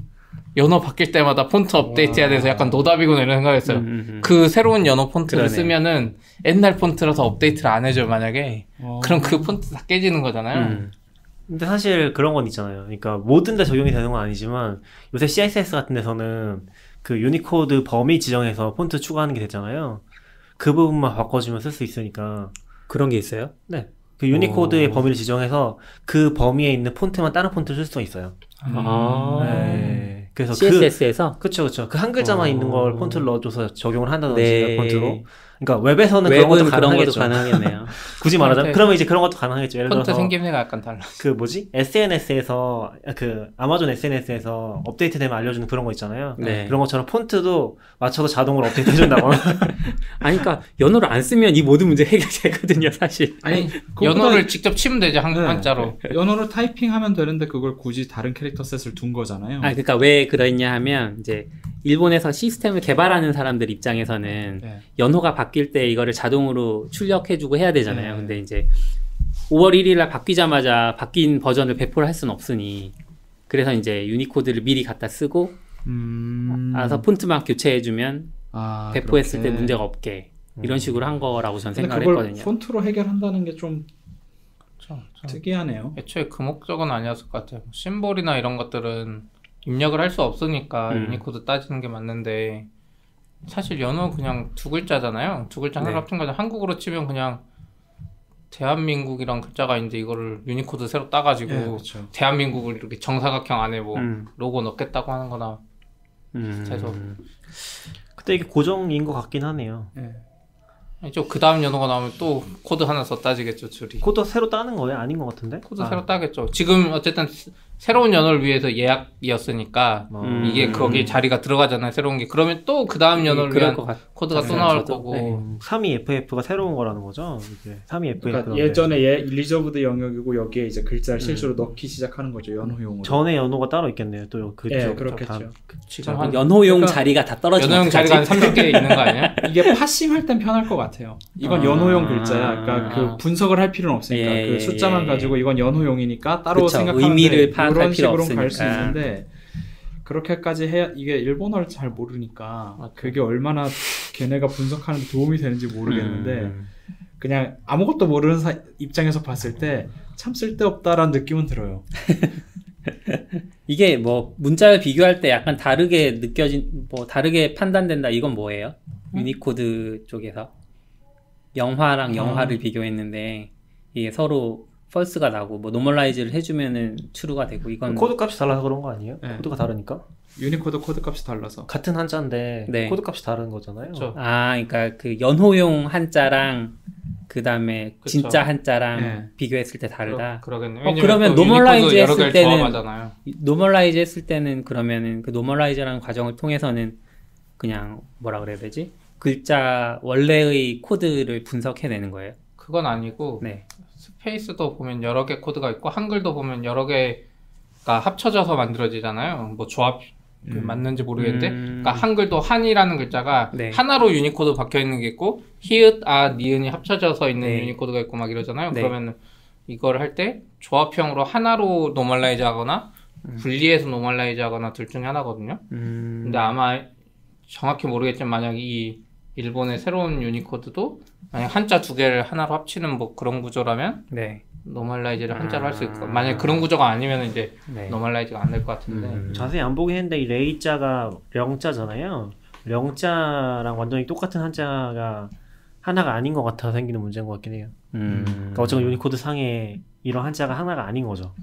연어 바뀔 때마다 폰트 업데이트해야 돼서 약간 노답이구나 이런 생각했어요. 그 새로운 연어 폰트를 쓰면은 옛날 폰트라서 업데이트를 안 해줘요, 만약에. 그럼 그 폰트 다 깨지는 거잖아요. 근데 사실 그런 건 있잖아요. 그러니까 모든 데 적용이 되는 건 아니지만 요새 CSS 같은 데서는 그 유니코드 범위 지정해서 폰트 추가하는 게 됐잖아요. 그 부분만 바꿔주면 쓸 수 있으니까. 그런 게 있어요? 네. 그 유니코드의 범위를 지정해서 그 범위에 있는 폰트만 다른 폰트를 쓸 수가 있어요. 네. 그래서 CSS에서? 그쵸. 그 한 글자만 있는 걸 폰트를 넣어줘서 적용을 한다든지 폰트로. 그러니까 웹에서는 그런 것도 가능하겠죠. 가능하겠네요. 굳이 말하자면 그러면 이제 그런 것도 가능하겠죠. 예를 들어서 폰트 생김새가 약간 달라. 그 뭐지? SNS에서 그 아마존 SNS에서 업데이트되면 알려주는 그런 거 있잖아요. 네. 그런 것처럼 폰트도 맞춰서 자동으로 업데이트 해준다거나. 아니 그러니까 연어를 안 쓰면 이 모든 문제 해결되거든요, 사실. 아니 연어를 직접 치면 되죠, 한자로. 연어를 타이핑하면 되는데 그걸 굳이 다른 캐릭터 셋을 둔 거잖아요. 아 그러니까 왜 그러냐 하면 이제 일본에서 시스템을 개발하는 사람들 입장에서는 연호가 바뀔 때 이거를 자동으로 출력해주고 해야 되잖아요. 근데 이제 5월 1일날 바뀌자마자 바뀐 버전을 배포를 할 수는 없으니 그래서 이제 유니코드를 미리 갖다 쓰고 알아서 폰트만 교체해주면 배포했을 때 문제가 없게 이런 식으로 한 거라고 전 생각을 했거든요. 그걸 폰트로 해결한다는 게 좀 특이하네요. 애초에 그 목적은 아니었을 것 같아요. 심볼이나 이런 것들은 입력을 할 수 없으니까 유니코드 따지는 게 맞는데 사실 연어 그냥 두 글자잖아요. 두 글자 하나로 합친 거잖아요. 한국어로 치면 그냥 대한민국이란 글자가 있는데 이거를 유니코드 새로 따가지고 대한민국을 이렇게 정사각형 안에 뭐 로고 넣겠다고 하는 거나 비슷해서 그때 이게 고정인 것 같긴 하네요. 그 다음 연어가 나오면 또 코드 하나 더 따지겠죠, 줄이. 코드 새로 따는 거예요? 아닌 것 같은데? 코드 새로 따겠죠. 지금 어쨌든 새로운 연어를 위해서 예약이었으니까 이게 거기에 자리가 들어가잖아요, 새로운 게. 그러면 또 그 다음 연어를 위한 코드가 또 나올 거고. 32FF가 새로운 거라는 거죠? 이제 32FF. 그러니까 예전에 리저브드 영역이고 여기에 이제 글자를 실제로 넣기 시작하는 거죠, 연호용으로. 전에 연호가 따로 있겠네요, 또 그쪽. 그렇겠죠. 지금 한 연호용 자리가 다 떨어지는 연호용 자리가 한 300개 있는 거 아니야? 이게 파싱할 땐 편할 것 같아요. 이건 연호용 글자야. 그러니까 그 분석을 할 필요는 없으니까 그 숫자만 가지고 이건 연호용이니까 따로 생각하는데 의미를 파악할 이런 필요 식으로 없으니까. 갈 수 있는데 그렇게까지 해야 이게 일본어를 잘 모르니까 그게 얼마나 걔네가 분석하는 데 도움이 되는지 모르겠는데 그냥 아무것도 모르는 입장에서 봤을 때 참 쓸데없다라는 느낌은 들어요. 이게 뭐 문자를 비교할 때 약간 다르게 다르게 판단된다 이건 뭐예요? 유니코드 쪽에서 영화랑 영화를 비교했는데 이게 서로 펄스가 나고 뭐 노멀라이즈를 해주면은 true가 되고 이건 코드 값이 달라서 그런 거 아니에요? 코드가 다르니까? 유니코드 코드 값이 달라서 같은 한자인데 코드 값이 다른 거잖아요. 그쵸. 그러니까 그 연호용 한자랑 그 다음에 진짜 한자랑 비교했을 때 다르다. 그러겠네요. 그러면 노멀라이즈 했을 때는 조합하잖아요. 노멀라이즈 했을 때는 그러면은 그 노멀라이즈라는 과정을 통해서는 그냥 뭐라 그래야 되지? 글자 원래의 코드를 분석해내는 거예요. 그건 아니고 스페이스도 보면 여러 개 코드가 있고 한글도 보면 여러 개가 합쳐져서 만들어지잖아요. 뭐 조합 맞는지 모르겠는데 그러니까 한글도 한이라는 글자가 하나로 유니코드 박혀있는 게 있고 히읗, 아, 니은이 합쳐져서 있는 유니코드가 있고 막 이러잖아요. 그러면 이걸 할 때 조합형으로 하나로 노멀라이즈 하거나 분리해서 노멀라이즈 하거나 둘 중에 하나거든요. 근데 아마 정확히 모르겠지만 만약 이 일본의 새로운 유니코드도 만약 한자 두 개를 하나로 합치는 뭐 그런 구조라면 노멀라이즈를 한자로 할 수 있고 만약 그런 구조가 아니면 이제 노멀라이즈가 안 될 것 같은데 자세히 안 보긴 했는데 이 레이자가 령자잖아요. 령자랑 완전히 똑같은 한자가 하나가 아닌 것 같아서 생기는 문제인 것 같긴 해요. 그러니까 어쨌든 유니코드 상에 이런 한자가 하나가 아닌 거죠.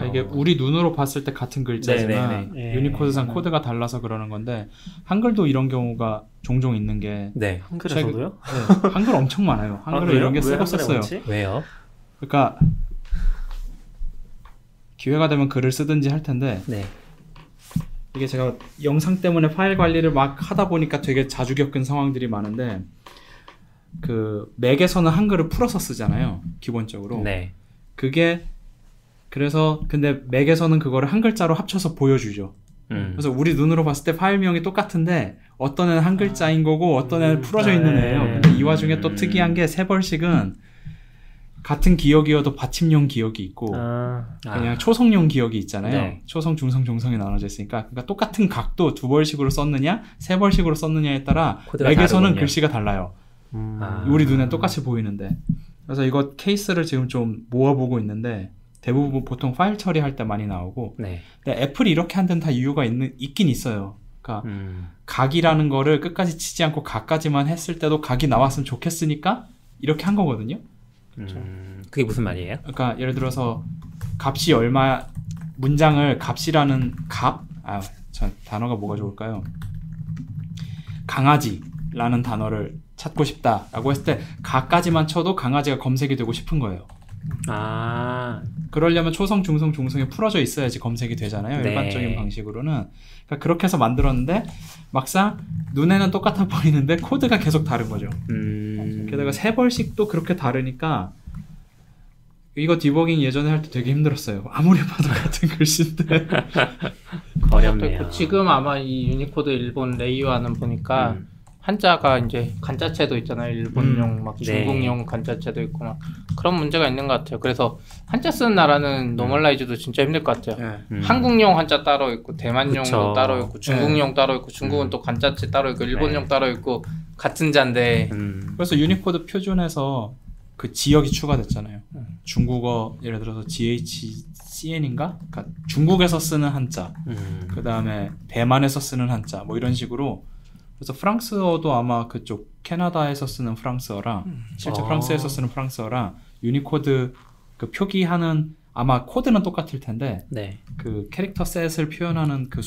이게 우리 눈으로 봤을 때 같은 글자지만 유니코드상 코드가 달라서 그러는 건데 한글도 이런 경우가 종종 있는 게 한글에서도요? 한글 엄청 많아요. 한글을 이런 게 쓰고 썼어요. 왜요? 그러니까 기회가 되면 글을 쓰든지 할 텐데 이게 제가 영상 때문에 파일 관리를 막 하다 보니까 되게 자주 겪은 상황들이 많은데 그 맥에서는 한글을 풀어서 쓰잖아요. 기본적으로. 그게 그래서 근데 맥에서는 그거를 한 글자로 합쳐서 보여주죠. 그래서 우리 눈으로 봤을 때 파일명이 똑같은데 어떤 애는 한 글자인 거고 어떤 애는 풀어져 있는 애예요. 근데 이 와중에 또 특이한 게 세벌식은 같은 기억이어도 받침용 기억이 있고 그냥 초성용 기억이 있잖아요. 네. 초성, 중성, 종성이 나눠져 있으니까 그러니까 똑같은 각도 2벌씩으로 썼느냐 3벌씩으로 썼느냐에 따라 맥에서는 다르군요. 글씨가 달라요. 우리 눈엔 똑같이 보이는데 그래서 이거 케이스를 지금 좀 모아보고 있는데 대부분 보통 파일 처리할 때 많이 나오고 네. 근데 애플이 이렇게 한 데는 다 이유가 있긴 있어요. 그러니까 각이라는 거를 끝까지 치지 않고 각까지만 했을 때도 각이 나왔으면 좋겠으니까 이렇게 한 거거든요. 그게 무슨 말이에요? 그러니까 예를 들어서 값이 얼마 문장을 값이라는 저 단어가 뭐가 좋을까요? 강아지라는 단어를 찾고 싶다라고 했을 때 각까지만 쳐도 강아지가 검색이 되고 싶은 거예요. 그러려면 초성, 중성, 종성이 풀어져 있어야지 검색이 되잖아요. 네. 일반적인 방식으로는. 그러니까 그렇게 해서 만들었는데 막상 눈에는 똑같아 보이는데 코드가 계속 다른 거죠. 게다가 3벌씩도 그렇게 다르니까 이거 디버깅 예전에 할 때 되게 힘들었어요. 아무리 봐도 같은 글씨인데. 어렵네요. 지금 아마 이 유니코드 일본 레이어하는 보니까 한자가 이제 간자체도 있잖아요. 일본용 막 중국용 네. 간자체도 있고 막 그런 문제가 있는 것 같아요. 그래서 한자 쓰는 나라는 노멀라이즈도 진짜 힘들 것 같아요. 한국용 한자 따로 있고 대만용도 그쵸. 따로 있고 중국용 따로 있고 중국은 또 간자체 따로 있고 일본용 따로 있고 같은 자인데 그래서 유니코드 표준에서 그 지역이 추가됐잖아요. 중국어 예를 들어서 GHCN인가? 그러니까 중국에서 쓰는 한자, 그 다음에 대만에서 쓰는 한자, 뭐 이런 식으로. 그래서 프랑스어도 아마 그쪽 캐나다에서 쓰는 프랑스어랑 실제 프랑스에서 쓰는 프랑스어랑 유니코드 그 표기하는 아마 코드는 똑같을 텐데 네. 그 캐릭터 셋을 표현하는 그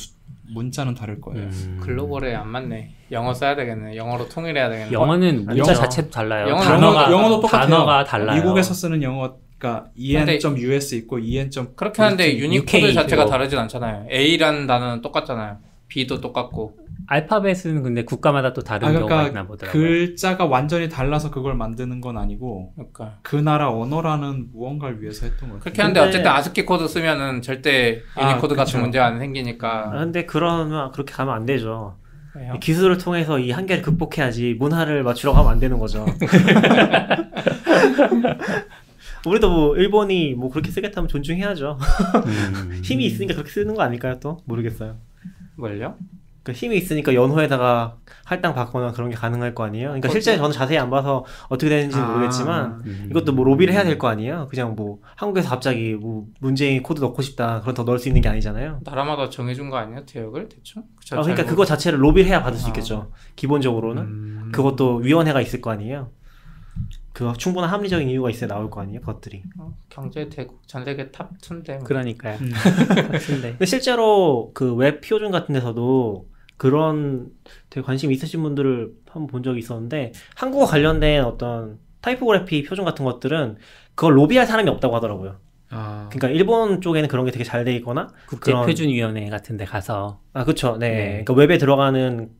문자는 다를 거예요. 글로벌에 안 맞네. 영어 써야 되겠네. 영어로 통일해야 되겠네. 영어는 문자 영어. 자체도 달라요. 영어도 똑같아요. 단어가 달라요. 미국에서 쓰는 영어가 en.us 있고 en. 그렇게 하는데 유니코드 UK 자체가 그거. 다르진 않잖아요. A라는 단어는 똑같잖아요. B도 똑같고. 알파벳은 근데 국가마다 또 다른 경우가 있나 그러니까 보더라고요. 글자가 완전히 달라서 그걸 만드는 건 아니고 그러니까 그 나라 언어라는 무언가를 위해서 했던 거예요. 그렇게 하는데 어쨌든 아스키 코드 쓰면은 절대 유니코드 같은 그쵸. 문제가 안 생기니까. 근데 그러면 그렇게 가면 안 되죠. 왜요? 기술을 통해서 이 한계를 극복해야지 문화를 맞추려고 하면 안 되는 거죠. 우리도 뭐 일본이 뭐 그렇게 쓰겠다면 존중해야죠. 힘이 있으니까 그렇게 쓰는 거 아닐까요? 또 모르겠어요. 뭘요? 그 힘이 있으니까 연호에다가 할당 받거나 그런 게 가능할 거 아니에요. 그러니까 실제 저는 자세히 안 봐서 어떻게 되는지는 모르겠지만 이것도 뭐 로비를 해야 될 거 아니에요. 그냥 뭐 한국에서 갑자기 뭐 문재인 코드 넣고 싶다 그런 더 넣을 수 있는 게 아니잖아요. 나라마다 정해준 거 아니에요? 대역을 대충? 그러니까 그거 자체를 로비를 해야 받을 수 있겠죠. 기본적으로는 그것도 위원회가 있을 거 아니에요. 그 충분한 합리적인 이유가 있어야 나올 거 아니에요, 그것들이. 경제 대국 전 세계 탑 2인데. 그러니까요. 근데 실제로 그 웹 표준 같은 데서도 그런 되게 관심 있으신 분들을 한번 본 적이 있었는데 한국어 관련된 어떤 타이포그래피 표준 같은 것들은 그걸 로비할 사람이 없다고 하더라고요. 그러니까 일본 쪽에는 그런 게 되게 잘 돼 있거나 국제표준위원회 같은 데 가서 그쵸. 네. 그러니까 웹에 들어가는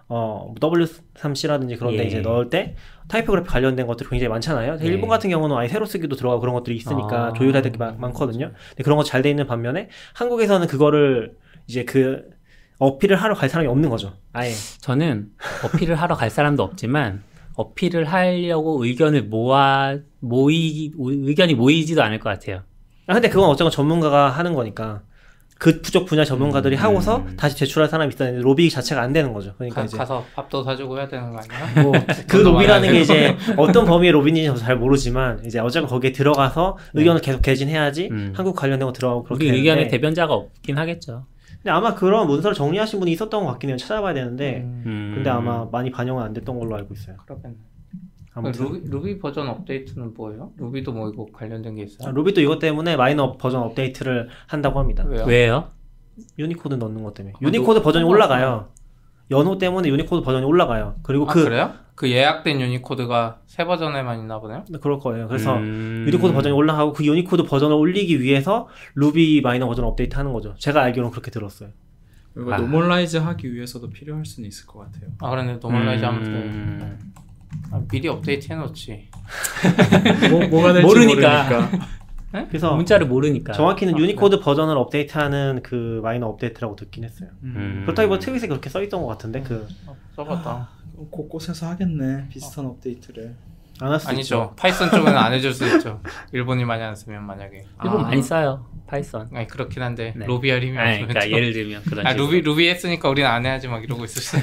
W3C라든지 그런 데 이제 넣을 때 타이포그래피 관련된 것들이 굉장히 많잖아요. 일본 같은 경우는 아예 세로 쓰기도 들어가고 그런 것들이 있으니까 조율해야 될 게 많거든요. 근데 그런 거 잘 돼 있는 반면에 한국에서는 그거를 이제 그 어필을 하러 갈 사람이 없는 거죠. 아예. 저는 어필을 하러 갈 사람도 없지만 어필을 하려고 의견이 모이지도 않을 것 같아요. 근데 그건 어쨌건 전문가가 하는 거니까 그쪽 분야 전문가들이 하고서 다시 제출할 사람이 있었는데 로비 자체가 안 되는 거죠. 그러니까 이제 가서 밥도 사주고 해야 되는 거 아니야? 뭐 그 로비라는 게 이제 어떤 범위의 로비인지 저도 잘 모르지만 이제 어쨌건 거기에 들어가서 의견을 계속 개진해야지 한국 관련된 거 들어가고 그렇게 우리 의견의 되는데 대변자가 없긴 하겠죠. 근데 아마 그런 문서를 정리하신 분이 있었던 것 같긴 해요. 찾아봐야 되는데 근데 아마 많이 반영은 안 됐던 걸로 알고 있어요. 그러겠네. 아무튼 루비 버전 업데이트는 뭐예요? 루비도 뭐 이거 관련된 게 있어요? 루비도 이것 때문에 마이너 버전 업데이트를 한다고 합니다. 왜요? 유니코드 넣는 것 때문에. 유니코드 버전이 올라가요. 연호 때문에 유니코드 버전이 올라가요. 그리고 그래요? 그 예약된 유니코드가 새 버전에만 있나 보네요? 그럴 거예요. 그래서 유니코드 버전이 올라가고 그 유니코드 버전을 올리기 위해서 루비 마이너 버전 업데이트 하는 거죠. 제가 알기로는 그렇게 들었어요. 그리고 노멀라이즈 하기 위해서도 필요할 수는 있을 것 같아요. 그런데 노멀라이즈 하면 미리 업데이트 해놓지. 뭐가 될지 모르니까. 그래서 문자를 모르니까. 정확히는 유니코드 버전을 업데이트하는 그 마이너 업데이트라고 듣긴 했어요. 그렇다기보다 트윗에 그렇게 써있던 것 같은데 써봤다. 곳곳에서 하겠네 비슷한 업데이트를. 안 할 수도 아니죠. 있죠. 파이썬 쪽은 안 해줄 수 있죠. 일본이 많이 안 쓰면 만약에. 일본 많이 써요. 파이썬. 아니 그렇긴 한데 네. 루비 할 힘이 아니, 없으면 그러니까 좀- 예를 들면 그런 아, 식으로. 루비 했으니까 우리는 안 해야지 막 이러고 있었어요.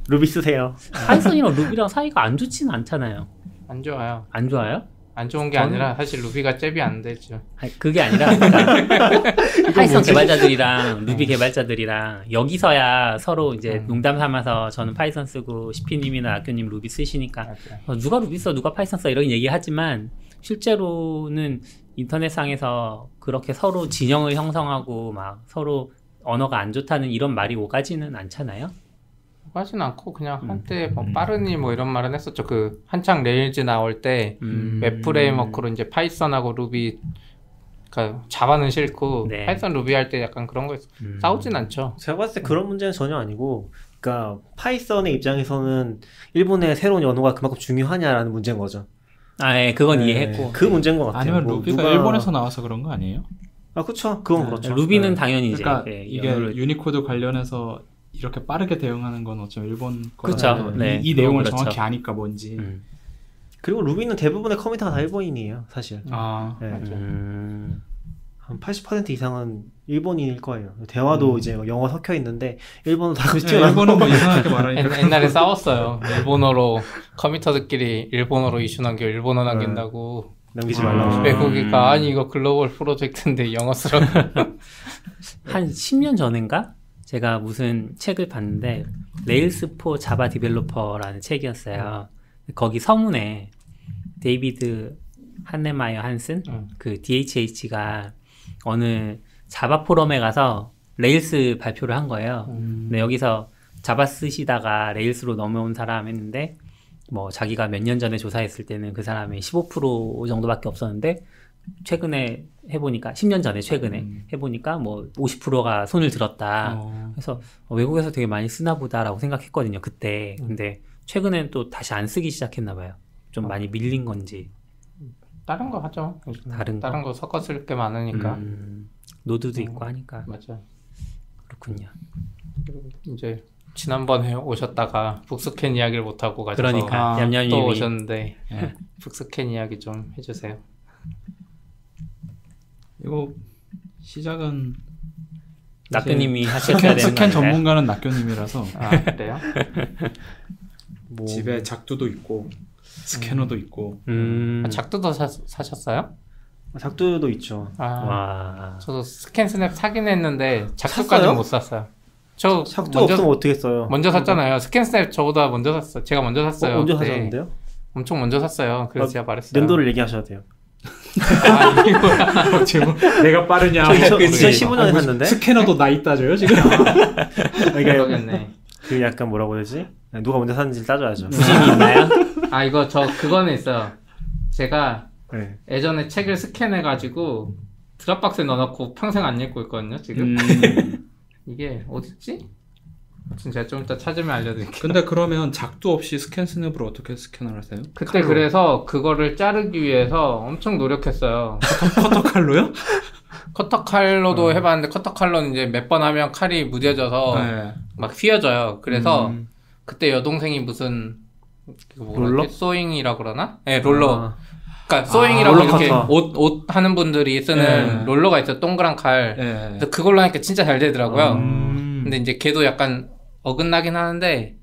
루비 쓰세요. 파이썬이랑 루비랑 사이가 안 좋지는 않잖아요. 안 좋아요. 안 좋아요? 안 좋은 게 저는- 아니라 사실 루비가 잽이 안 되죠. 아니, 그게 아니라 그러니까 파이썬 개발자들이랑 루비 개발자들이랑 여기서야 서로 이제 농담 삼아서 저는 파이썬 쓰고 시피님이나 학교님 루비 쓰시니까 맞아요. 누가 루비 써 누가 파이썬 써 이런 얘기 하지만 실제로는 인터넷상에서 그렇게 서로 진영을 형성하고 막 서로 언어가 안 좋다는 이런 말이 오가지는 않잖아요. 하진 않고 그냥 한때 뭐 빠르니 뭐 이런 말은 했었죠. 그 한창 레일즈 나올 때 웹 프레임워크로 이제 파이썬하고 루비 그러니까 자바는 싫고 네. 파이썬 루비 할 때 약간 그런 거 싸우진 않죠. 제가 봤을 때 그런 문제는 전혀 아니고, 그러니까 파이썬의 입장에서는 일본의 새로운 언어가 그만큼 중요하냐라는 문제인 거죠. 아, 예, 그건 네, 이해했고. 그 문제인 것 같아요. 아니면 뭐 루비가 누가- 일본에서 나와서 그런 거 아니에요? 아, 그렇죠. 그건 네. 그렇죠. 루비는 네. 당연히 이제 그러니까 예, 이게 영어를- 유니코드 관련해서 이렇게 빠르게 대응하는 건 어쩌면 일본 그쵸. 거라서 네, 이 내용을 그렇죠. 정확히 아니까 뭔지. 그리고 루비는 대부분의 커뮤니티가 다 일본인이에요, 사실. 아, 네. 맞아요. 한 80% 이상은 일본인일 거예요. 대화도 이제 뭐 영어 섞여 있는데 일본어 다 그렇지 않아요. 일본은 뭐 이상하게 말하니까. 옛날에 싸웠어요. 일본어로 컴퓨터들끼리 일본어로 이슈 남겨 일본어 남긴다고. 남기지 말라고. 외국이가 아니 이거 글로벌 프로젝트인데 영어 쓰라고. 한 10년 전인가? 제가 무슨 책을 봤는데 레일스 포 자바 디벨로퍼라는 책이었어요. 거기 서문에 데이비드 한네마이어 한슨 그 DHH가 어느 자바 포럼에 가서 레일스 발표를 한 거예요. 근데 여기서 자바 쓰시다가 레일스로 넘어온 사람 했는데 뭐 자기가 몇 년 전에 조사했을 때는 그 사람이 15% 정도밖에 없었는데 최근에 해보니까 10년 전에 최근에 해보니까 뭐 50%가 손을 들었다. 그래서 외국에서 되게 많이 쓰나 보다라고 생각했거든요 그때. 근데 최근엔 또 다시 안 쓰기 시작했나 봐요. 좀 많이 밀린 건지. 다른 거 하죠. 다른 거 섞어 쓸 게 많으니까. 노드도 있고 하니까. 맞아. 그렇군요. 이제 지난번에 오셨다가 북스캔 이야기를 못 하고 가셔서 그러니까 얌얌님이 또 오셨는데 북스캔 이야기 좀 해주세요. 이거 시작은 낙교님이 하셨어야 되는 거 스캔 아닌가요? 전문가는 낙교님이라서 아 그래요? 뭐 집에 작두도 있고 스캐너도 있고. 아, 작두도 사셨어요? 작두도 있죠. 아 와. 저도 스캔 스냅 사긴 했는데 작두까지 샀어요? 못 샀어요. 저 작두 없으면 어떻게 써요? 먼저 샀잖아요. 스캔 스냅 저보다 먼저 샀어요. 제가 먼저 샀어요. 언제 그때. 사셨는데요? 엄청 먼저 샀어요. 그래서 제가 말했어요. 연도를 얘기하셔야 돼요. 아, 이거야. 지금 내가 빠르냐? 저 그치. 2015년에 샀는데. 스캐너도 나이 따져요 지금. 그러니까 그러겠네. 그 약간 뭐라고 해야 되지? 누가 먼저 샀는지 따져야죠. 부심이 있나요? 아 이거 저 그거는 있어요. 제가 네. 예전에 책을 스캔해가지고 드랍박스에 넣어놓고 평생 안 읽고 있거든요. 지금 이게 어딨지? 제가 좀 이따 찾으면 알려드릴게요. 근데 그러면 작두 없이 스캔 스냅으로 어떻게 스캔을 하세요? 그때 그래서 그거를 자르기 위해서 엄청 노력했어요. 커터 칼로요? 커터 칼로도 해봤는데 커터 칼로는 이제 몇 번 하면 칼이 무뎌져서 네. 막 휘어져요. 그래서 그때 여동생이 무슨 롤러? 소잉이라 그러나? 네, 롤러. 아, 그러니까 소잉이라고 롤러 이렇게 커터. 옷 하는 분들이 쓰는 네. 롤러가 있어요. 동그란 칼. 네. 그래서 그걸로 하니까 진짜 잘 되더라고요. 음. 근데 이제 걔도 약간 어긋나긴 하는데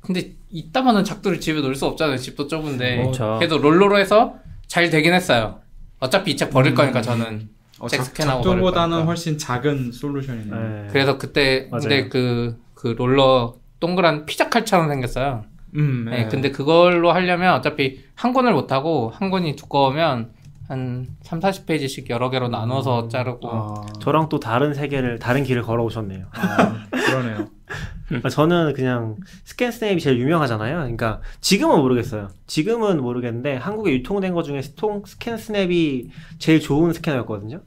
근데 이따만한 작두를 집에 놓을 수 없잖아요. 집도 좁은데. 그렇죠. 그래도 롤러로 해서 잘 되긴 했어요. 어차피 이 책 버릴 거니까 저는 책 스캔하고 버릴 작두보다는 거니까. 훨씬 작은 솔루션이네요. 네. 그래서 그때 맞아요. 근데 그 롤러 동그란 피자 칼처럼 생겼어요. 네. 네, 근데 그걸로 하려면 어차피 한 권을 못 하고 한 권이 두꺼우면 한 3, 40페이지씩 여러 개로 나눠서 자르고 저랑 또 다른 세계를 다른 길을 걸어오셨네요. 그러네요. 저는 그냥 스캔 스냅이 제일 유명하잖아요. 그러니까 지금은 모르겠어요. 지금은 모르겠는데 한국에 유통된 것 중에 스캔 스냅이 제일 좋은 스캐너였거든요.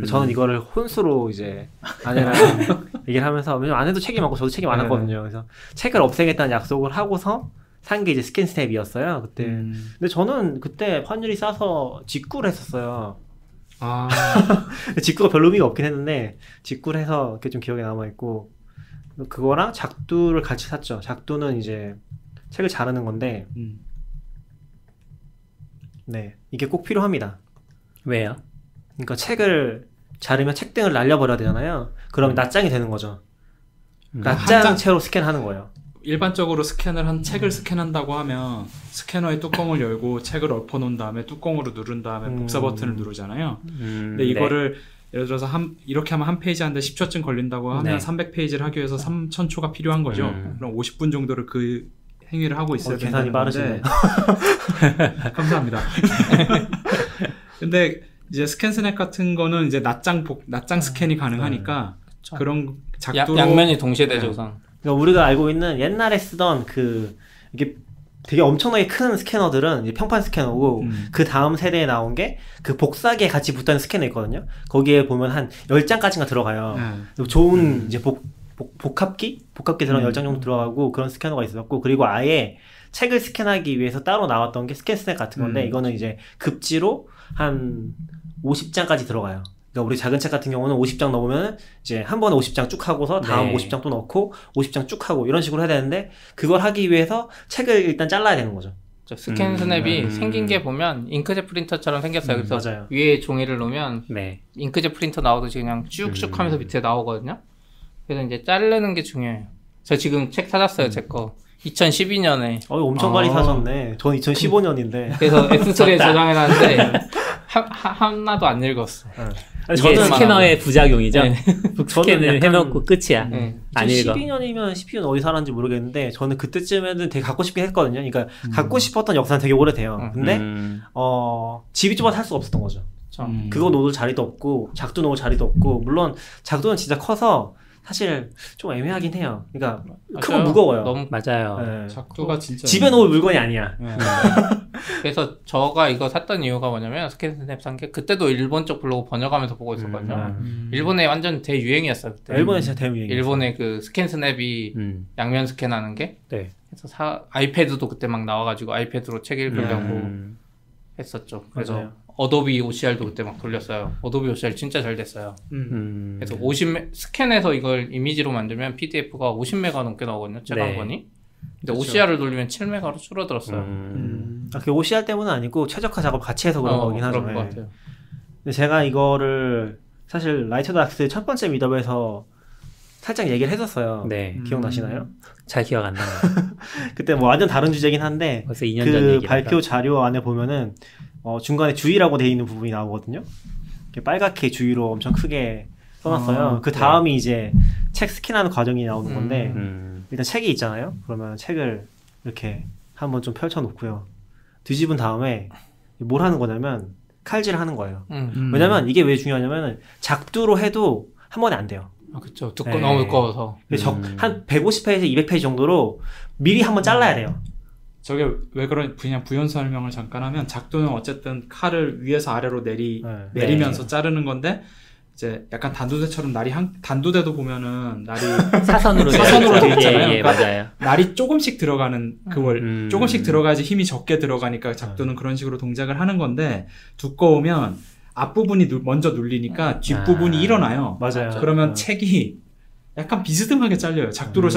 저는 이거를 혼수로 이제 아내랑 얘기를 하면서 왜냐면 아내도 책이 많고 저도 책이 많았거든요. 그래서 책을 없애겠다는 약속을 하고서 산 게 이제 스캔 스냅이었어요. 그때. 근데 저는 그때 환율이 싸서 직구를 했었어요. 아, 직구가 별로 의미가 없긴 했는데 직구를 해서 그게 좀 기억에 남아있고 그거랑 작두를 같이 샀죠. 작두는 이제 책을 자르는 건데 네 이게 꼭 필요합니다. 왜요? 그러니까 책을 자르면 책 등을 날려버려야 되잖아요. 그러면 낱장이 되는 거죠. 낱장체로 스캔하는 거예요. 일반적으로 스캔을 한 책을 스캔한다고 하면 스캐너의 뚜껑을 열고 책을 엎어놓은 다음에 뚜껑으로 누른 다음에 복사 버튼을 누르잖아요. 근데 이거를 예를 들어서 이렇게 하면 한 페이지 하는데 10초쯤 걸린다고 하면 300페이지를 하기 위해서 3000초가 필요한 거죠. 그럼 50분 정도를 그 행위를 하고 있어야 계산이 빠르시네. 감사합니다. 근데 이제 스캔스냅 같은 거는 이제 낱장 스캔이 가능하니까 그런 작두로 양면이 동시에 되죠. 그러니까 우리가 알고 있는 옛날에 쓰던 이게 되게 엄청나게 큰 스캐너들은 이제 평판 스캐너고 그 다음 세대에 나온 게 그 복사기에 같이 붙어있는 스캐너 있거든요. 거기에 보면 한 10장까지가 들어가요. 좋은 이제 복합기 들어간 10장 정도 들어가고 그런 스캐너가 있었고, 그리고 아예 책을 스캔하기 위해서 따로 나왔던 게 스캔스냅 같은 건데 이거는 이제 급지로 한 50장까지 들어가요. 그러니까 우리 작은 책 같은 경우는 50장 넣으면 이제 한 번에 50장 쭉 하고서 다음 50장 또 넣고 50장 쭉 하고 이런 식으로 해야 되는데, 그걸 하기 위해서 책을 일단 잘라야 되는 거죠. 스캔스냅이 생긴 게 보면 잉크젯 프린터처럼 생겼어요. 그래서 맞아요. 위에 종이를 놓으면 잉크젯 프린터 나오듯이 그냥 쭉쭉 하면서 밑에 나오거든요. 그래서 이제 자르는 게 중요해요. 저 지금 책 찾았어요. 제 거 2012년에 엄청 많이 사셨네. 전 2015년인데 그래서 S3에 저장해놨는데 하나도 안 읽었어. 이게 스캐너의 부작용이죠. 스캔을 해놓고 끝이야. 안 읽어. 12년이면 12년 어디 살았는지 모르겠는데 저는 그때쯤에는 되게 갖고 싶긴 했거든요. 그러니까 갖고 싶었던 역사는 되게 오래돼요. 근데 집이 좁아서 살 수가 없었던 거죠. 그거 놓을 자리도 없고 작두 놓을 자리도 없고, 물론 작두는 진짜 커서 사실 좀 애매하긴 해요. 그러니까 크고 무거워요. 너무 맞아요. 네. 작두가 진짜 집에 놓을 물건이 아니야. 그래서 저가 이거 샀던 이유가 뭐냐면 스캔스냅 산 게 그때도 일본 쪽 블로그 번역하면서 보고 있었거든요. 일본에 완전 대유행이었어요 그때. 일본에 진짜 대유행이었어요. 일본의 그 스캔스냅이 양면 스캔하는 게. 그래서 아이패드도 그때 막 나와가지고 아이패드로 책 읽으려고 했었죠. 그래서 맞아요. 어도비 OCR도 그때 막 돌렸어요. 어도비 OCR 진짜 잘 됐어요. 그래서 스캔해서 이걸 이미지로 만들면 PDF가 50메가 넘게 나오거든요. 책 한 권이. 근데 OCR을 돌리면 7메가로 줄어들었어요. 그게 OCR 때문은 아니고 최적화 작업 같이 해서 그런 거긴 하죠. 그런 것 같아요. 근데 제가 이거를 사실 라이터 닥스 첫 번째 미더에서 살짝 얘기를 했었어요. 기억나시나요? 잘 기억 안 나요. 그때 뭐 완전 다른 주제긴 한데 벌써 2년 전 얘기니까. 발표 자료 안에 보면은 중간에 주의라고 돼 있는 부분이 나오거든요. 빨갛게 주의로 엄청 크게 써놨어요. 그 다음이 이제 책 스캔하는 과정이 나오는 건데 일단 책이 있잖아요. 그러면 책을 이렇게 한번 좀 펼쳐놓고요. 뒤집은 다음에 뭘 하는 거냐면 칼질을 하는 거예요. 왜냐면 이게 왜 중요하냐면 작두로 해도 한 번에 안 돼요. 그쵸. 너무 두꺼워서. 한 150페이지, 200페이지 정도로 미리 한번 잘라야 돼요. 저게 왜 그냥 부연 설명을 잠깐 하면, 작두는 어쨌든 칼을 위에서 아래로 내리면서 자르는 건데, 이제 약간 단두대처럼 단두대도 보면은 날이 사선으로 돼 있잖아요. 그러니까 맞아요. 날이 조금씩 들어가는 조금씩 들어가야지 힘이 적게 들어가니까 작두는 그런 식으로 동작을 하는 건데, 두꺼우면 앞부분이 먼저 눌리니까 뒷부분이 일어나요. 맞아요. 그러면 책이 약간 비스듬하게 잘려요. 작두로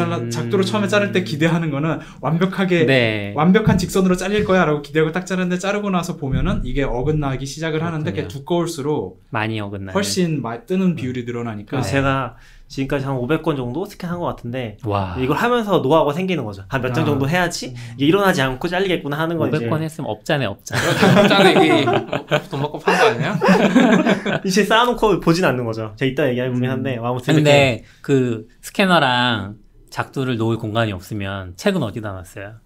처음에 자를 때 기대하는 거는 완벽한 직선으로 잘릴 거야 라고 기대하고 딱 자르는데, 자르고 나서 보면은 이게 어긋나기 시작을 하는데, 그게 두꺼울수록 많이 어긋나요. 훨씬 뜨는 비율이 늘어나니까. 그래서 제가 지금까지 한 500건 정도 스캔한 것 같은데, 이걸 하면서 노하우가 생기는 거죠. 한 몇 장 정도 해야지 이게 일어나지 않고 잘리겠구나 하는 건 500건 했으면 업자네. 이게 돈 받고 판 거 아니야? 이제 쌓아놓고 보진 않는 거죠. 제가 이따 얘기해보긴 한데, 아무튼 근데 그 스캐너랑 작두를 놓을 공간이 없으면 책은 어디다 놨어요?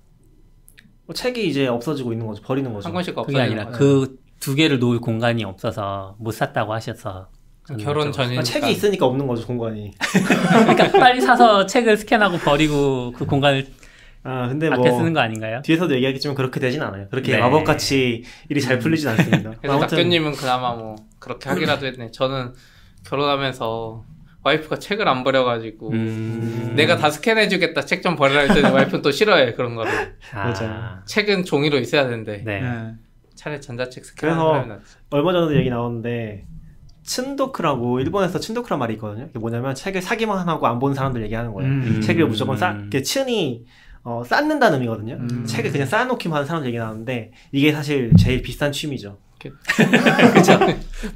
책이 이제 없어지고 있는 거죠. 버리는 거죠. 한 권씩 그게 아니라 그 두 개를 놓을 공간이 없어서 못 샀다고 하셔서. 결혼 전이니까. 책이 있으니까 없는 거죠, 공간이. 그러니까 빨리 사서 책을 스캔하고 버리고 그 공간을 근데 아껴 쓰는 거 아닌가요? 뒤에서도 얘기하겠지만 그렇게 되진 않아요. 그렇게 마법같이 일이 잘 풀리진 않습니다. 그래서 낙교님은 그나마 뭐 그렇게 하기라도 했네. 저는 결혼하면서 와이프가 책을 안 버려가지고 내가 다 스캔해주겠다, 책 좀 버리라 했더니 와이프는 또 싫어해, 그런 거를. 맞아요. 책은 종이로 있어야 되는데. 차라리 전자책 스캔하는 그래서 얼마 전에도 얘기 나왔는데, 춘도크라고, 일본에서 춘도크란 말이 있거든요. 그게 뭐냐면 책을 사기만 하고 안 보는 사람들 얘기하는 거예요. 책을 무조건 춘이 쌓는다는 의미거든요. 책을 그냥 쌓아놓기만 하는 사람들 얘기 나오는데 이게 사실 제일 비싼 취미죠. 그렇죠.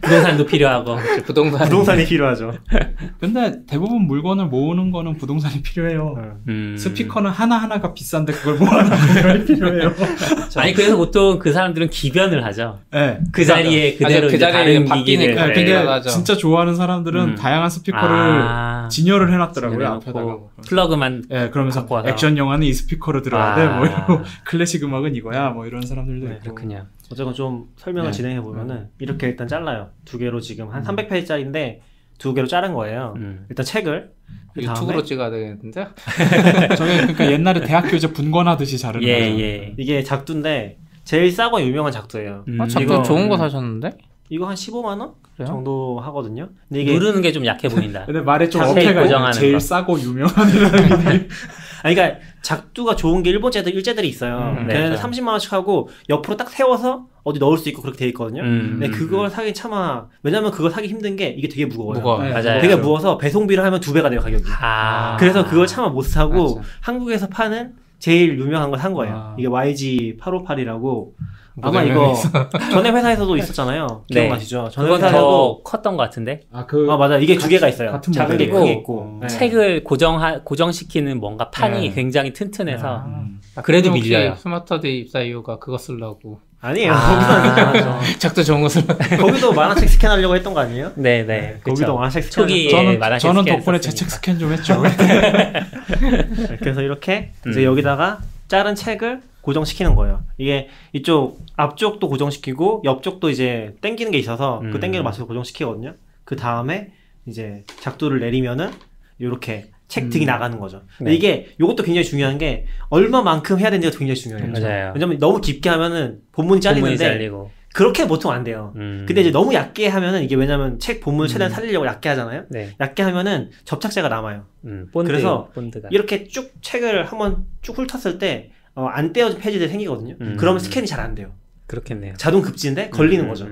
부동산도 필요하고 부동산이 필요하죠. 근데 대부분 물건을 모으는 거는 부동산이 필요해요. 스피커는 하나하나가 비싼데 그걸 모아놓는 게 필요해요. 아니 그래서 보통 그 사람들은 기변을 하죠. 네. 그 자리에 그대로 그 자리에 다른 기기를. 네, 근데 진짜 좋아하는 사람들은 다양한 스피커를 진열을 해놨더라고요. 앞에다가. 플러그만 그러면서 갖고 와서. 액션 영화는 이 스피커로 들어야 돼. 뭐 이러고 클래식 음악은 이거야. 뭐 이런 사람들도 있고. 그렇군요. 어쨌건 좀 설명을 진행해 보면은 이렇게 일단 잘라요. 두 개로 지금 한 300페이지짜리인데 두 개로 자른 거예요. 일단 책을 유튜브로 찍어야 되겠는데? 저게 그러니까 옛날에 대학 교재 분권하듯이 자르는 거예요. 이게 작두인데 제일 싸고 유명한 작두예요. 작두 이거, 좋은 거 사셨는데? 이거 한 15만 원 그래요? 정도 하거든요. 근데 이게 누르는 게 좀 약해 보인다. 근데 말에 좀 어폐가 제일 싸고 유명한 아니, 그러니까 작두가 좋은 게 일제들이 있어요. 걔네는 30만 원씩 하고 옆으로 딱 세워서 어디 넣을 수 있고 그렇게 돼 있거든요. 근데 그걸 사기 차마 왜냐면 그걸 사기 힘든 게 이게 되게 무거워요. 맞아요. 되게 무거워서 배송비를 하면 2배가 돼요 가격이. 그래서 그걸 차마 못 사고 한국에서 파는 제일 유명한 걸 산 거예요. 이게 YG 858이라고. 아마 이거 전에 회사에서도 있었잖아요. 기억나시죠? 전에 그건 회사에서도 더 컸던 것 같은데. 맞아. 이게 두 개가 있어요. 작은 게 크게 있고. 책을 고정시키는 뭔가 판이 굉장히 튼튼해서 그래도 밀려요. 스마트데이 입사 이유가 그거 쓰려고. 아니에요. 거기서 작두 좋은 거 쓰려고. 거기도 만화책 스캔하려고 했던 거 아니에요? 네네. 거기도 만화책 스캔. 저는 덕분에 제 책 스캔 좀 했죠. 그래서 이렇게 이제 여기다가 자른 책을 고정시키는 거예요. 이게 이쪽 앞쪽도 고정시키고 옆쪽도 이제 당기는 게 있어서 그 당기는 맞춰서 고정시키거든요. 그 다음에 이제 작두를 내리면은 이렇게 책 등이 나가는 거죠. 근데 이게 이것도 굉장히 중요한 게 얼마만큼 해야 되는지가 굉장히 중요해요. 맞아요. 왜냐면 너무 깊게 하면은 본문이 잘리는데 그렇게 보통 안 돼요. 근데 이제 너무 얇게 하면은 이게 왜냐면 책 본문을 최대한 살리려고 얇게 하잖아요. 얇게 하면은 접착제가 남아요. 그래서 본드가. 이렇게 쭉 책을 한번 쭉 훑었을 때 안 떼어진 페이지들이 생기거든요. 그러면 스캔이 잘 안 돼요. 그렇겠네요. 자동 급지인데 걸리는 거죠.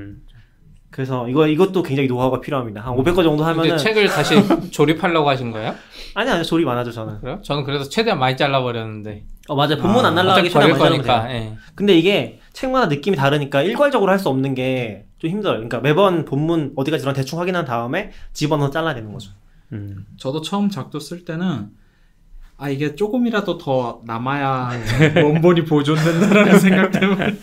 그래서 이것도 굉장히 노하우가 필요합니다. 한 500거 정도 하면은. 근데 책을 다시 조립하려고 하신 거예요? 아니요, 조립 안 하죠, 저는. 그래요? 저는 그래서 최대한 많이 잘라버렸는데. 맞아요. 본문 안 날라가게 최대한 많이 자르면 돼요. 근데 이게 책마다 느낌이 다르니까 일괄적으로 할 수 없는 게 좀 힘들어요. 그러니까 매번 본문 어디까지 들어나 대충 확인한 다음에 집어넣어 잘라야 되는 거죠. 저도 처음 작두 쓸 때는 이게 조금이라도 더 남아야 원본이 보존된다라는 생각 때문에.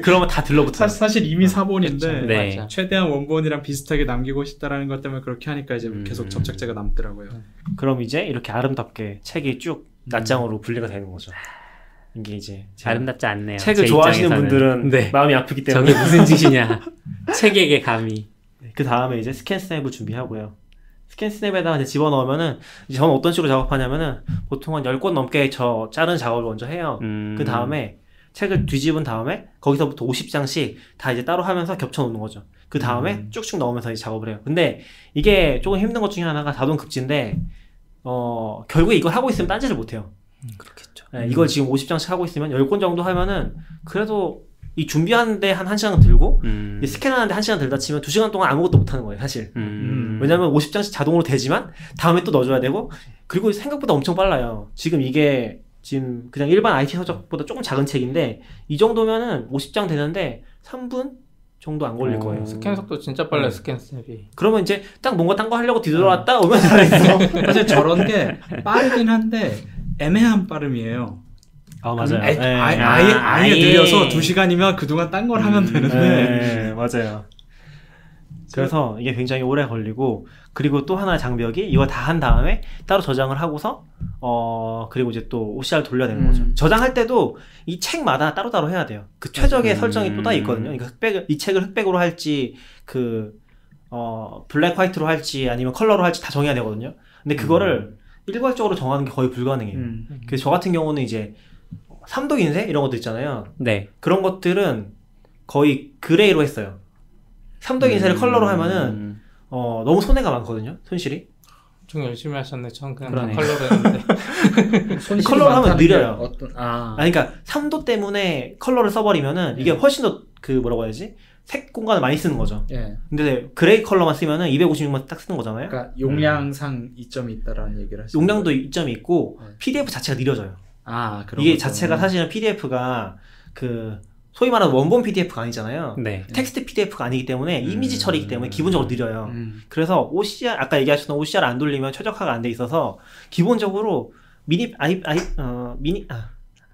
그러면 다 들러붙어요. 사실 이미 사본인데 네. 최대한 원본이랑 비슷하게 남기고 싶다라는 것 때문에 그렇게 하니까 이제 계속 접착제가 남더라고요. 그럼 이제 이렇게 아름답게 책이 쭉 낱장으로 분리가 되는 거죠. 이게 이제 아름답지 않네요. 책을 좋아하시는 분들은 마음이 아프기 때문에 저게 무슨 짓이냐. 책에게 감히. 그 다음에 이제 스캔 스냅을 준비하고요. 스캔 스냅에다가 이제 집어넣으면은 이제 저는 어떤 식으로 작업하냐면은 보통 한 10권 넘게 자른 작업을 먼저 해요. 그 다음에 책을 뒤집은 다음에 거기서부터 50장씩 다 이제 따로 하면서 겹쳐 놓는 거죠. 그 다음에 쭉쭉 넣으면서 이제 작업을 해요. 근데 이게 조금 힘든 것 중에 하나가 자동급지인데 결국에 이걸 하고 있으면 딴지를 못 해요. 그렇겠죠. 네, 이걸 지금 50장씩 하고 있으면 10권 정도 하면은 그래도 이 준비하는데 한 1시간 들고 스캔하는데 1시간 들다 치면 2시간 동안 아무것도 못하는 거예요 사실. 왜냐면 50장씩 자동으로 되지만 다음에 또 넣어줘야 되고 그리고 생각보다 엄청 빨라요. 지금 이게 지금 그냥 일반 IT 서적보다 조금 작은 책인데 이 정도면은 50장 되는데 3분 정도 안 걸릴 거예요. 스캔 속도 진짜 빨라요. 스캔 스냅이. 그러면 이제 딱 뭔가 딴 거 하려고 뒤돌아왔다 오면 잘했어. 사실 저런 게 빠르긴 한데 애매한 빠름이에요. 맞아요. 아예 느려서 2시간이면 그동안 딴 걸 하면 되는데. 네, 맞아요. 그래서 이게 굉장히 오래 걸리고 그리고 또 하나의 장벽이 이거 다 한 다음에 따로 저장을 하고서 그리고 이제 또 OCR 돌려야 되는 거죠. 저장할 때도 이 책마다 따로따로 해야 돼요. 그 최적의 설정이 또 다 있거든요. 그러니까 이 책을 흑백으로 할지 블랙 화이트로 할지 아니면 컬러로 할지 다 정해야 되거든요. 근데 그거를 일괄적으로 정하는 게 거의 불가능해요. 그래서 저 같은 경우는 이제 삼독 인쇄 이런 것도 있잖아요. 네. 그런 것들은 거의 그레이로 했어요. 삼독 인쇄를 컬러로 하면은 너무 손해가 많거든요. 손실이. 좀 열심히 하셨네. 전 그냥 그러네. 컬러로 했는데. 컬러로 하면 느려요. 그러니까 3도 때문에 컬러를 써버리면은 이게 훨씬 더 뭐라고 해야지? 색 공간을 많이 쓰는 거죠. 근데 그레이 컬러만 쓰면은 256만 딱 쓰는 거잖아요. 그러니까 용량상 이점이 있다라는 얘기를 하시죠. 용량도 이점이 있고 PDF 자체가 느려져요. 이게 자체가 사실은 PDF가 그 소위 말하는 원본 PDF가 아니잖아요. 네. 텍스트 PDF가 아니기 때문에 이미지 처리이기 때문에 기본적으로 느려요. 그래서 OCR 아까 얘기하셨던 OCR 안 돌리면 최적화가 안 돼 있어서 기본적으로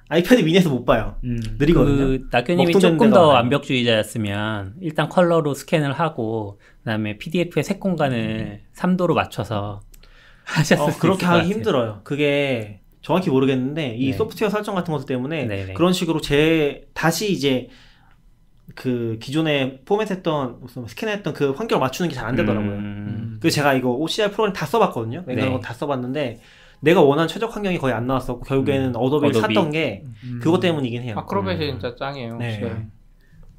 아이패드 미니에서 못 봐요. 느리거든요. 낙교님이 조금 더 완벽주의자였으면 일단 컬러로 스캔을 하고 그다음에 PDF의 색 공간을 3도로 맞춰서 하셨을 수 그렇게 있을 것 하기 같아요. 힘들어요. 그게 정확히 모르겠는데 이 네. 소프트웨어 설정 같은 것들 때문에 네네. 그런 식으로 다시 이제 그 기존에 포맷했던 무슨 스캔했던 그 환경을 맞추는 게 잘 안 되더라고요. 그래서 제가 이거 OCR 프로그램 다 써봤거든요. 웬간한 거 다 써봤는데 내가 원하는 최적 환경이 거의 안 나왔었고 결국에는 어도비를 샀던 게 그것 때문이긴 해요. 아크로벳이 진짜 짱이에요. 네.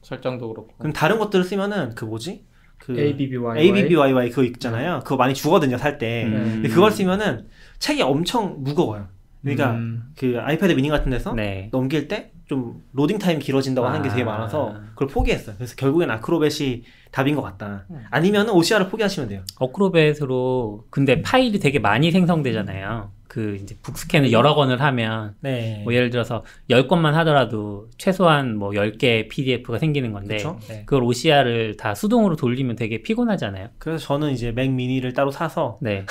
설정도 그렇고. 그럼 다른 것들을 쓰면은 그 뭐지? 그 ABBYY ABBYY 그거 있잖아요. 그거 많이 주거든요, 살 때. 근데 그걸 쓰면은 책이 엄청 무거워요. 그러니까 그 아이패드 미니 같은 데서 네. 넘길 때 좀 로딩 타임 길어진다고 하는 게 되게 많아서 그걸 포기했어요. 그래서 결국엔 아크로벳이 답인 것 같다. 아니면은 OCR을 포기하시면 돼요. 어크로벳으로 근데 파일이 되게 많이 생성되잖아요. 그 이제 북스캔을 여러 건을 하면 네. 뭐 예를 들어서 10건만 하더라도 최소한 뭐 10개 PDF가 생기는 건데 그쵸? 네. 그걸 OCR을 다 수동으로 돌리면 되게 피곤하잖아요. 그래서 저는 이제 맥 미니를 따로 사서 네.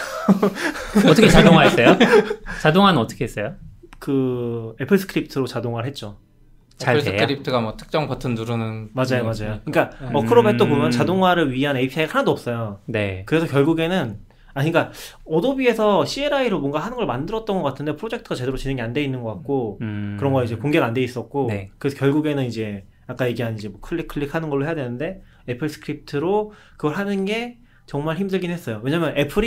어떻게 자동화했어요? 자동화는 어떻게 했어요? 그 애플 스크립트로 자동화를 했죠. 잘 애플 돼요? 스크립트가 뭐 특정 버튼 누르는 맞아요. 그러니까 어크로벳도 보면 자동화를 위한 API가 하나도 없어요. 네. 그래서 결국에는 그러니까 어도비에서 CLI로 뭔가 하는 걸 만들었던 것 같은데 프로젝트가 제대로 진행이 안 돼 있는 것 같고 그런 거 이제 공개가 안 돼 있었고 네. 그래서 결국에는 이제 아까 얘기한 이제 뭐 클릭하는 걸로 해야 되는데 애플 스크립트로 그걸 하는 게 정말 힘들긴 했어요. 왜냐면 애플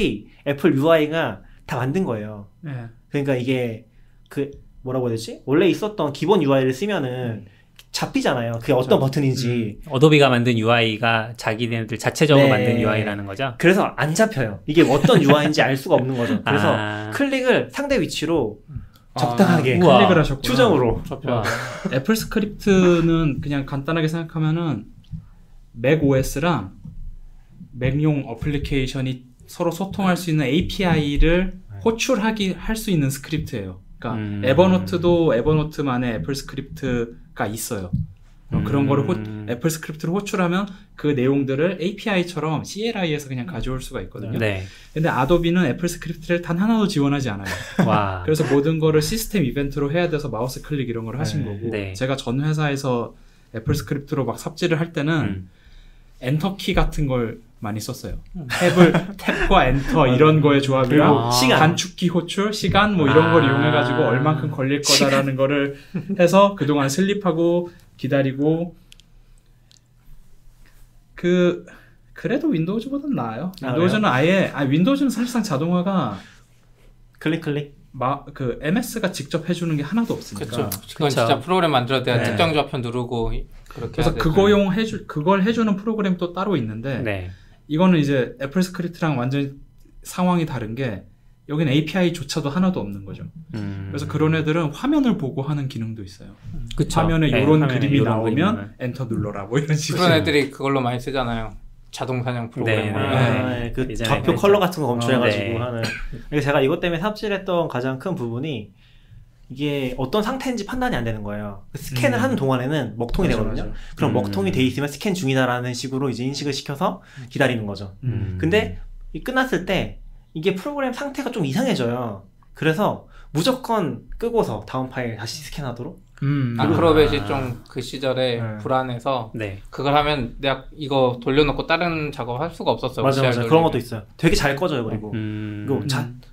UI가 다 만든 거예요. 네. 그러니까 이게 그 뭐라고 해야 되지? 원래 있었던 기본 UI를 쓰면은 잡히잖아요. 그게 어떤 버튼인지. 어도비가 만든 UI가 자기네들 자체적으로 네. 만든 UI라는 거죠? 그래서 안 잡혀요. 이게 어떤 UI인지 알 수가 없는 거죠. 그래서 클릭을 상대 위치로 적당하게 우와. 클릭을 하셨구나. 추정으로. 애플 스크립트는 그냥 간단하게 생각하면은 맥 OS랑 맥용 어플리케이션이 서로 소통할 수 있는 API를 할 수 있는 스크립트예요. 그러니까 에버노트도 에버노트만의 애플 스크립트가 있어요. 그런 거를 애플 스크립트로 호출하면 그 내용들을 API처럼 CLI에서 그냥 가져올 수가 있거든요. 네. 근데 아도비는 애플 스크립트를 단 하나도 지원하지 않아요. 와. 그래서 모든 거를 시스템 이벤트로 해야 돼서 마우스 클릭 이런 걸 하신 거고 네. 제가 전 회사에서 애플 스크립트로 막 삽질을 할 때는 엔터키 같은 걸 많이 썼어요. 탭과 엔터 이런 거의 조합이랑 시간. 단축키 호출, 시간 뭐 이런 걸 이용해가지고 얼만큼 걸릴 거다라는 거를 해서 그동안 슬립하고 기다리고 그래도 윈도우즈보다는 나아요. 윈도우즈는 윈도우즈는 사실상 자동화가 클릭. 그 MS가 직접 해주는 게 하나도 없으니까. 그건 진짜 프로그램 만들어야 돼야 특정 좌표 누르고 그렇게. 그래서 그걸 해주는 프로그램 또 따로 있는데 네. 이거는 이제 애플 스크립트랑 완전히 상황이 다른 게 여기는 API조차도 하나도 없는 거죠. 그래서 그런 애들은 화면을 보고 하는 기능도 있어요. 그쵸. 화면에 네, 이런 화면에 그림이 요런 나오면 그림을. 엔터 눌러라 뭐 이런 식으로. 그런 애들이 그걸로 많이 쓰잖아요. 자동 사냥 프로그램. 그 예전에 좌표 그랬죠. 컬러 같은 거 검출해가지고 네. 하는. 그러니까 제가 이것 때문에 삽질했던 가장 큰 부분이 이게 어떤 상태인지 판단이 안 되는 거예요. 스캔을 하는 동안에는 먹통이 되거든요. 그럼 먹통이 돼 있으면 스캔 중이다라는 식으로 이제 인식을 시켜서 기다리는 거죠. 근데 끝났을 때 이게 프로그램 상태가 좀 이상해져요. 그래서 무조건 끄고서 다음 파일 다시 스캔하도록. 아크로벳이 좀 그 시절에 불안해서 네. 그걸 하면 내가 이거 돌려놓고 다른 작업 할 수가 없었어요. 맞아. 그런 것도 있어요. 되게 잘 꺼져요. 그리고 이거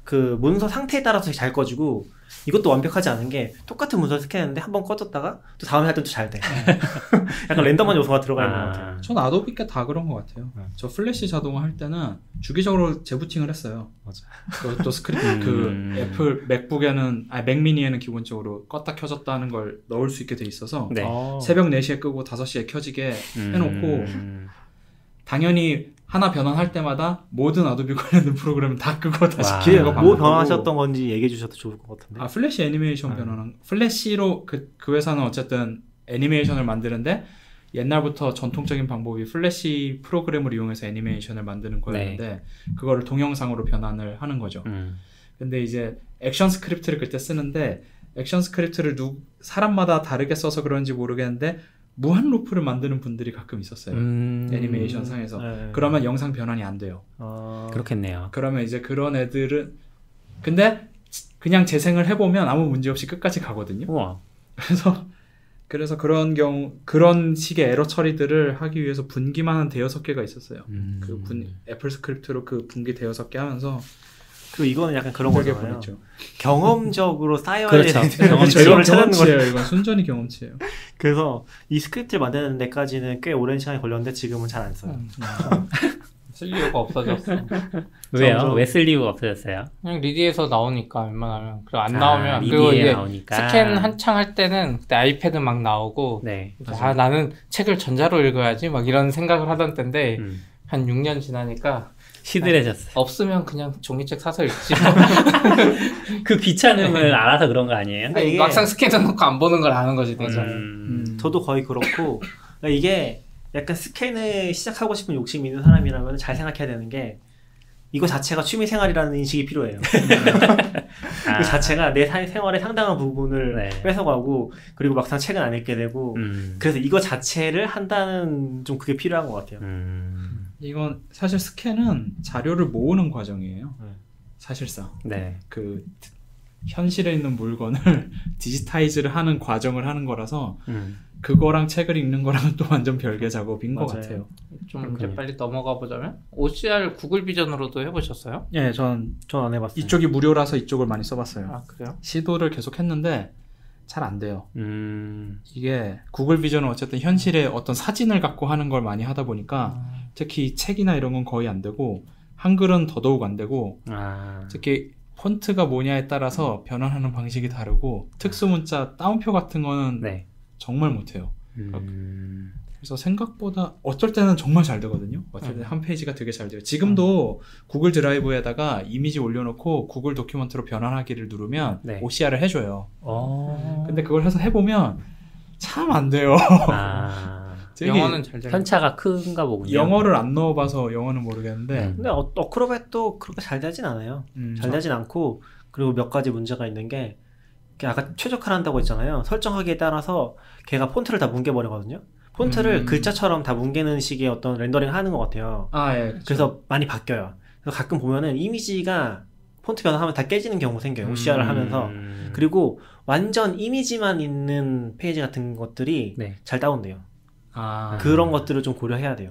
그 문서 상태에 따라서 잘 꺼지고 이것도 완벽하지 않은 게 똑같은 문서를 스캔했는데 한 번 꺼졌다가 또 다음에 할 때 또 잘 돼. 약간 랜덤한 요소가 들어가 있는 것 같아요. 전 아도비가 다 그런 것 같아요. 저 플래시 자동화 할 때는 주기적으로 재부팅을 했어요. 맞아. 그것도 스크립트 애플 맥북에는 맥미니에는 기본적으로 껐다 켜졌다 하는 걸 넣을 수 있게 돼 있어서 네. 새벽 4시에 끄고 5시에 켜지게 해놓고 당연히 하나 변환할 때마다 모든 아도비 관련된 프로그램을 다 끄고 다시 켜고 뭐 변환하셨던 건지 얘기해 주셔도 좋을 것 같은데. 플래시 애니메이션 변환한 플래시로 그 회사는 어쨌든 애니메이션을 만드는데 옛날부터 전통적인 방법이 플래시 프로그램을 이용해서 애니메이션을 만드는 거였는데 그거를 동영상으로 변환을 하는 거죠. 근데 이제 액션 스크립트를 그때 쓰는데 액션 스크립트를 사람마다 다르게 써서 그런지 모르겠는데 무한 루프를 만드는 분들이 가끔 있었어요. 애니메이션 상에서. 네. 그러면 영상 변환이 안 돼요. 그렇겠네요. 그러면 이제 그런 애들은 근데 그냥 재생을 해보면 아무 문제 없이 끝까지 가거든요. 우와. 그래서 그런 식의 에러 처리들을 하기 위해서 분기만 한 5-6개가 있었어요. 애플 스크립트로 그 분기 5-6개 하면서 그리고 이거는 약간 그런 힘들게 거잖아요. 보냈죠. 경험적으로 쌓여야 그렇죠. 되는 이건 찾는 거예요. 경험치예요. 이건 순전히 경험치예요. 그래서 이 스크립트를 만드는 데까지는 꽤 오랜 시간이 걸렸는데 지금은 잘 안 써요. 쓸 이유가 없어졌어. 왜요? 왜 쓸 이유가 없어졌어요? 그냥 리디에서 나오니까 웬만하면. 그리고 안 나오면 그리고 리디에 이게 나오니까. 스캔 한창 할 때는 그때 아이패드 막 나오고 네. 나는 책을 전자로 읽어야지 막 이런 생각을 하던 때인데 한 6년 지나니까 시들해졌어요. 없으면 그냥 종이책 사서 읽지. 그 귀찮음을 알아서 그런 거 아니에요? 그러니까 이게 막상 스캔해놓고 안 보는 걸 아는 거지. 내가. 저도 거의 그렇고 그러니까 이게 약간 스캔을 시작하고 싶은 욕심이 있는 사람이라면 잘 생각해야 되는 게 이거 자체가 취미생활이라는 인식이 필요해요. 그 자체가 내 생활의 상당한 부분을 네. 뺏어가고 그리고 막상 책은 안 읽게 되고 그래서 이거 자체를 한다는 좀 그게 필요한 것 같아요. 이건 사실 스캔은 자료를 모으는 과정이에요. 사실상. 네. 그 현실에 있는 물건을 디지타이즈를 하는 과정을 하는 거라서 그거랑 책을 읽는 거랑은 또 완전 별개 작업인 것 같아요. 좀 이제 빨리 넘어가 보자면 OCR 구글 비전으로도 해보셨어요? 예, 전 안 해봤어요. 이쪽이 무료라서 이쪽을 많이 써봤어요. 아 그래요? 시도를 계속 했는데 잘 안 돼요. 이게 구글 비전은 어쨌든 현실의 어떤 사진을 갖고 하는 걸 많이 하다 보니까 특히 책이나 이런 건 거의 안 되고 한글은 더더욱 안 되고 특히 폰트가 뭐냐에 따라서 변환하는 방식이 다르고 특수문자 따옴표 같은 거는 네. 정말 못해요. 그래서 생각보다 어떨 때는 정말 잘 되거든요. 어쩔 때 한 페이지가 되게 잘 돼요. 지금도 구글 드라이브에다가 이미지 올려놓고 구글 도큐먼트로 변환하기를 누르면 네. OCR을 해줘요. 근데 그걸 해서 해보면 참 안 돼요. 영어는 잘 돼요. 편차가 큰가 보군요. 영어를 안 넣어봐서 영어는 모르겠는데 근데 어크로벳도 그렇게 잘 되진 않아요. 잘 되진 않고 그리고 몇 가지 문제가 있는 게 아까 최적화를 한다고 했잖아요. 설정하기에 따라서 걔가 폰트를 다 뭉개버리거든요. 폰트를 글자처럼 다 뭉개는 식의 어떤 렌더링을 하는 것 같아요. 예, 그렇죠. 그래서 많이 바뀌어요. 그래서 가끔 보면은 이미지가 폰트 변화하면 다 깨지는 경우가 생겨요. OCR을 하면서. 그리고 완전 이미지만 있는 페이지 같은 것들이 잘 다운돼요. 그런 것들을 좀 고려해야 돼요.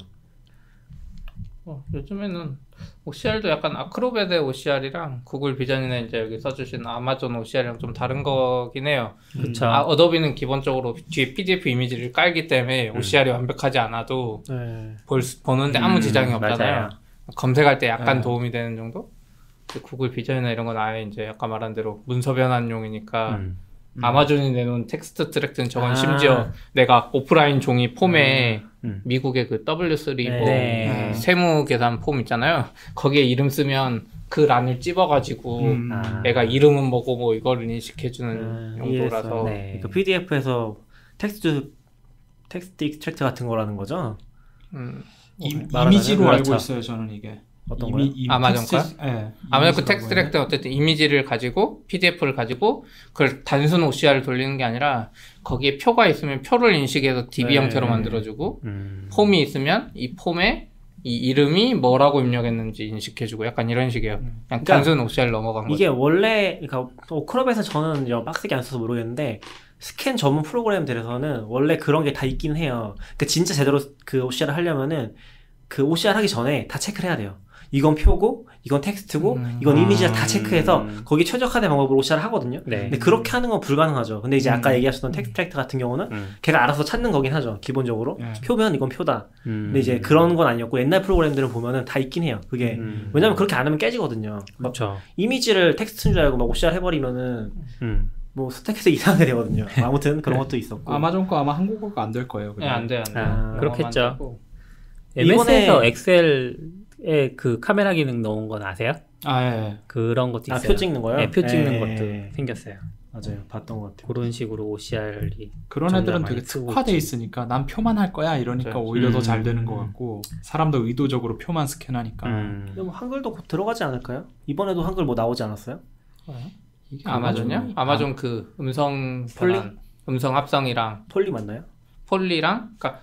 요즘에는 OCR도 약간 아크로벳의 OCR이랑 구글 비전이나 이제 여기 써주신 아마존 OCR이랑 좀 다른 거긴 해요. 그쵸. 어도비는 기본적으로 뒤에 PDF 이미지를 깔기 때문에 OCR이 완벽하지 않아도 보는데 아무 지장이 없잖아요. 맞아요. 검색할 때 약간 도움이 되는 정도? 구글 비전이나 이런 건 아예 이제 아까 말한 대로 문서 변환용이니까 아마존이 내놓은 텍스트 트랙트는 저건 심지어 내가 오프라인 종이 폼에 미국의 그 W3 세무 계산 폼 있잖아요. 거기에 이름 쓰면 그 란을 찝어가지고 내가 이름은 뭐고 뭐 이거를 인식해주는 용도라서 그러니까 PDF에서 텍스트 익스트랙트 같은 거라는 거죠? 이미지로 알고 있어요. 저는 이게. 어떤 거요? 아마존 거요? 네. 아마존 그 텍스트 트랙트는 어쨌든 이미지를 가지고 PDF를 가지고 그걸 단순 OCR을 돌리는 게 아니라 거기에 표가 있으면 표를 인식해서 DB 형태로 만들어주고 폼이 있으면 이 폼에 이 이름이 뭐라고 입력했는지 인식해주고 약간 이런 식이에요. 그냥 그러니까 단순 OCR 넘어간 거죠. 이게 원래 그러니까 오크롭에서 저는 빡세게 안 써서 모르겠는데 스캔 전문 프로그램들에서는 원래 그런 게 다 있긴 해요. 그러니까 진짜 제대로 그 OCR을 하려면은 그 OCR 하기 전에 다 체크를 해야 돼요. 이건 표고, 이건 텍스트고, 이건 이미지를 다 체크해서 거기 최적화된 방법으로 OCR을 하거든요. 근데 그렇게 하는 건 불가능하죠. 근데 이제 아까 얘기하셨던 텍스트 트랙트 같은 경우는 걔가 알아서 찾는 거긴 하죠. 기본적으로. 표면 이건 표다. 근데 이제 그런 건 아니었고 옛날 프로그램들은 보면은 다 있긴 해요. 그게. 왜냐면 그렇게 안 하면 깨지거든요. 그렇죠. 이미지를 텍스트인 줄 알고 막 OCR 해버리면은 뭐 스택해서 이상하게 되거든요. 아무튼 그런 것도 있었고. 아마존 거 아마 한국어가 안 될 거예요. 네, 안 돼요. 그렇겠죠. MS에서 엑셀에 그 카메라 기능 넣은 건 아세요? 예. 그런 것도 있어요. 표 찍는 거요? 네, 표 찍는 것도 생겼어요. 맞아요. 봤던 것 같아요. 그런 식으로 OCR이 그런 애들은 되게 특화돼 있으니까 난 표만 할 거야 이러니까 오히려 더 잘 되는 것 같고 사람도 의도적으로 표만 스캔하니까. 근데 뭐 한글도 곧 들어가지 않을까요? 이번에도 한글 뭐 나오지 않았어요? 이게 아마존이요? 아마존 그 음성 폴리? 변환, 음성 합성이랑 폴리 맞나요? 폴리랑 그러니까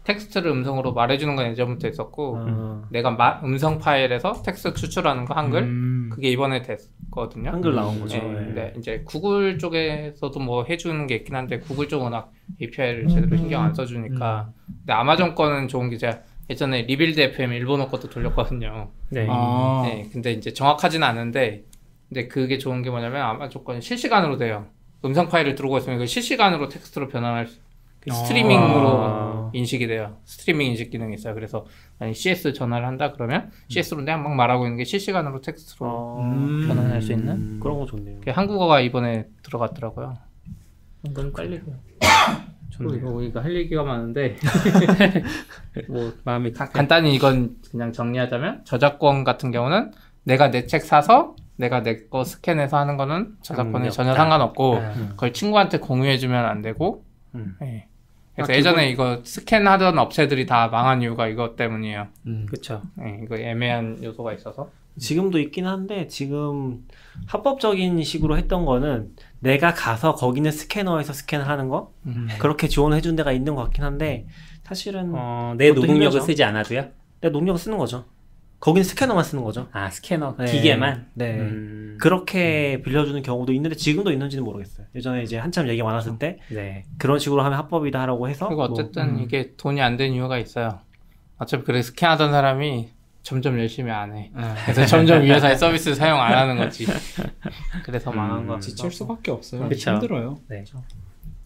텍스트를 음성으로 말해주는 건 예전부터 있었고 내가 음성 파일에서 텍스트 추출하는 거 한글 그게 이번에 됐거든요. 한글 나온 거죠. 네, 근데 이제 구글 쪽에서도 뭐 해주는 게 있긴 한데 구글 쪽은 워낙 API를 제대로 신경 안 써주니까 근데 아마존 거는 좋은 게 제가 예전에 리빌드 FM 일본어 것도 돌렸거든요. 네. 네, 근데 이제 정확하진 않은데 근데 그게 좋은 게 뭐냐면 아마존 거는 실시간으로 돼요. 음성 파일을 들어오고 있으면 그 실시간으로 텍스트로 변환할 수 스트리밍으로 인식이 돼요. 스트리밍 인식 기능이 있어요. 그래서 만약 CS 전화를 한다 그러면 CS로 내가 막 말하고 있는 게 실시간으로 텍스트로 변환할 수 있는 그런 거 좋네요. 그게 한국어가 이번에 들어갔더라고요. 너무 빨리. 좋네요. 이거 할 얘기가 많은데 뭐 마음이 간단히 이건 그냥 정리하자면 저작권 같은 경우는 내가 내 책 사서 내가 내 거 스캔해서 하는 거는 저작권에 전혀 상관없고 그걸 친구한테 공유해주면 안 되고 네. 그래서 예전에 이거 스캔하던 업체들이 다 망한 이유가 이것 때문이에요. 그렇죠. 네, 이거 애매한 요소가 있어서. 지금도 있긴 한데 지금 합법적인 식으로 했던 거는 내가 가서 거기는 스캐너에서 스캔을 하는 거 그렇게 지원을 해준 데가 있는 것 같긴 한데 사실은 내 그것도 노동력을 힘들죠. 쓰지 않아도요? 내 노동력을 쓰는 거죠. 거기는 스캐너만 쓰는 거죠. 아 스캐너 네. 기계만. 네. 그렇게 빌려주는 경우도 있는데 지금도 있는지는 모르겠어요. 예전에 이제 한참 얘기 많았을 때 네. 그런 식으로 하면 합법이다 하라고 해서 그리고 어쨌든 이게 돈이 안 된 이유가 있어요. 어차피 그래 스캔하던 사람이 점점 열심히 안 해. 그래서 점점 이 회사의 서비스를 사용 안 하는 거지. 그래서 망한 거. 지칠 수밖에 없어요. 그쵸. 힘들어요. 네.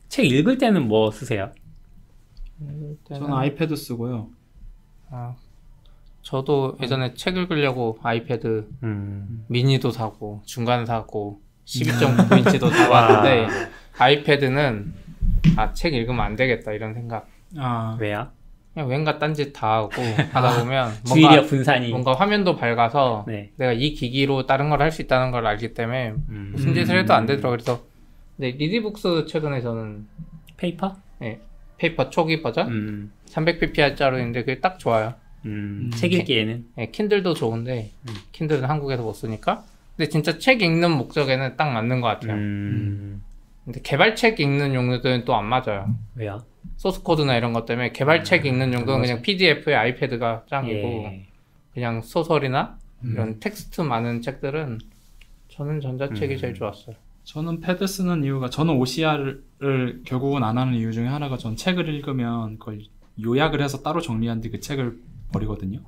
책 읽을 때는 뭐 쓰세요? 저는 아이패드 쓰고요. 저도 예전에 책 읽으려고 아이패드 미니도 사고 중간 사고 12.9인치도 사봤는데 아이패드는 책 읽으면 안 되겠다 이런 생각. 왜요? 그냥 왠가 딴짓 다 하고 하다 보면 주의력 분산이 뭔가 화면도 밝아서 네. 내가 이 기기로 다른 걸 할 수 있다는 걸 알기 때문에 무슨 짓을 해도 안 되더라고요. 그래서 근데 리디북스 최근에 저는 페이퍼? 네, 페이퍼 초기 버전 300ppr짜리인데 그게 딱 좋아요. 책 읽기에는 네, 킨들도 좋은데 킨들은 한국에서 못 쓰니까 근데 진짜 책 읽는 목적에는 딱 맞는 것 같아요. 근데 개발책 읽는 용도는 또 안 맞아요. 왜요? 소스코드나 이런 것 때문에 개발책 읽는 용도는 그냥 PDF에 아이패드가 짱이고 그냥 소설이나 이런 텍스트 많은 책들은 저는 전자책이 제일 좋았어요. 저는 패드 쓰는 이유가 저는 OCR을 결국은 안 하는 이유 중에 하나가 전 책을 읽으면 그걸 요약을 해서 따로 정리한 뒤 그 책을 버리거든요.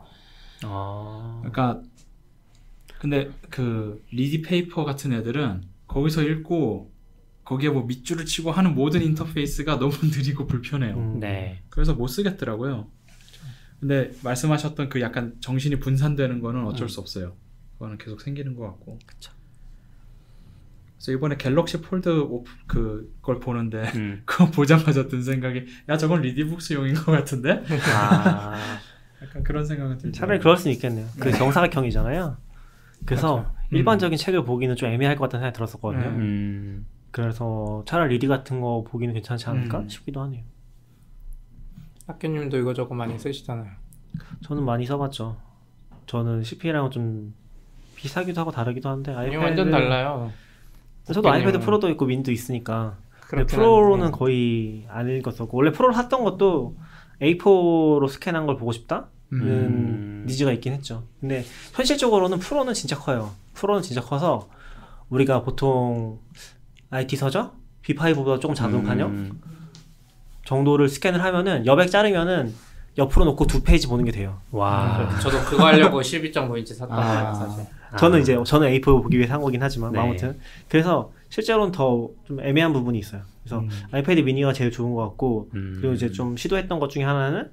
그러니까 근데 그 리디 페이퍼 같은 애들은 거기서 읽고 거기에 뭐 밑줄을 치고 하는 모든 인터페이스가 너무 느리고 불편해요. 네. 그래서 못 쓰겠더라고요. 근데 말씀하셨던 그 약간 정신이 분산되는 거는 어쩔 수 없어요. 그거는 계속 생기는 것 같고. 그쵸. 그래서 이번에 갤럭시 폴드 그걸 보는데 그거 보자마자 든 생각이 야 저건 리디북스용인 것 같은데? 약간 그런 생각은 들죠. 차라리 그럴 수는 있겠네요. 그 정사각형이잖아요. 그래서 일반적인 책을 보기는 좀 애매할 것 같다는 생각이 들었었거든요. 그래서 차라리 리디 같은 거 보기는 괜찮지 않을까 싶기도 하네요. 학교님도 이거저거 많이 쓰시잖아요. 저는 많이 써봤죠. 저는 CPA랑은 좀 비슷하기도 하고 다르기도 한데 아이패드 완전 달라요. 저도 아이패드 프로도 있고 미니도 있으니까 근데 프로로는 거의 안 읽었었고 원래 프로를 샀던 것도 A4로 스캔한 걸 보고 싶다는 니즈가 있긴 했죠. 근데 현실적으로는 프로는 진짜 커요. 프로는 진짜 커서 우리가 보통 IT 서적? B5보다 조금 작은 판형 정도를 스캔을 하면은 여백 자르면은 옆으로 놓고 2페이지 보는 게 돼요. 와. 저도 그거 하려고 12.9인치 샀단 말이에요, 사실. 저는 A4 보기 위해 산 거긴 하지만 아무튼 그래서 실제로는 더 좀 애매한 부분이 있어요. 그래서 아이패드 미니가 제일 좋은 것 같고 그리고 이제 좀 시도했던 것 중에 하나는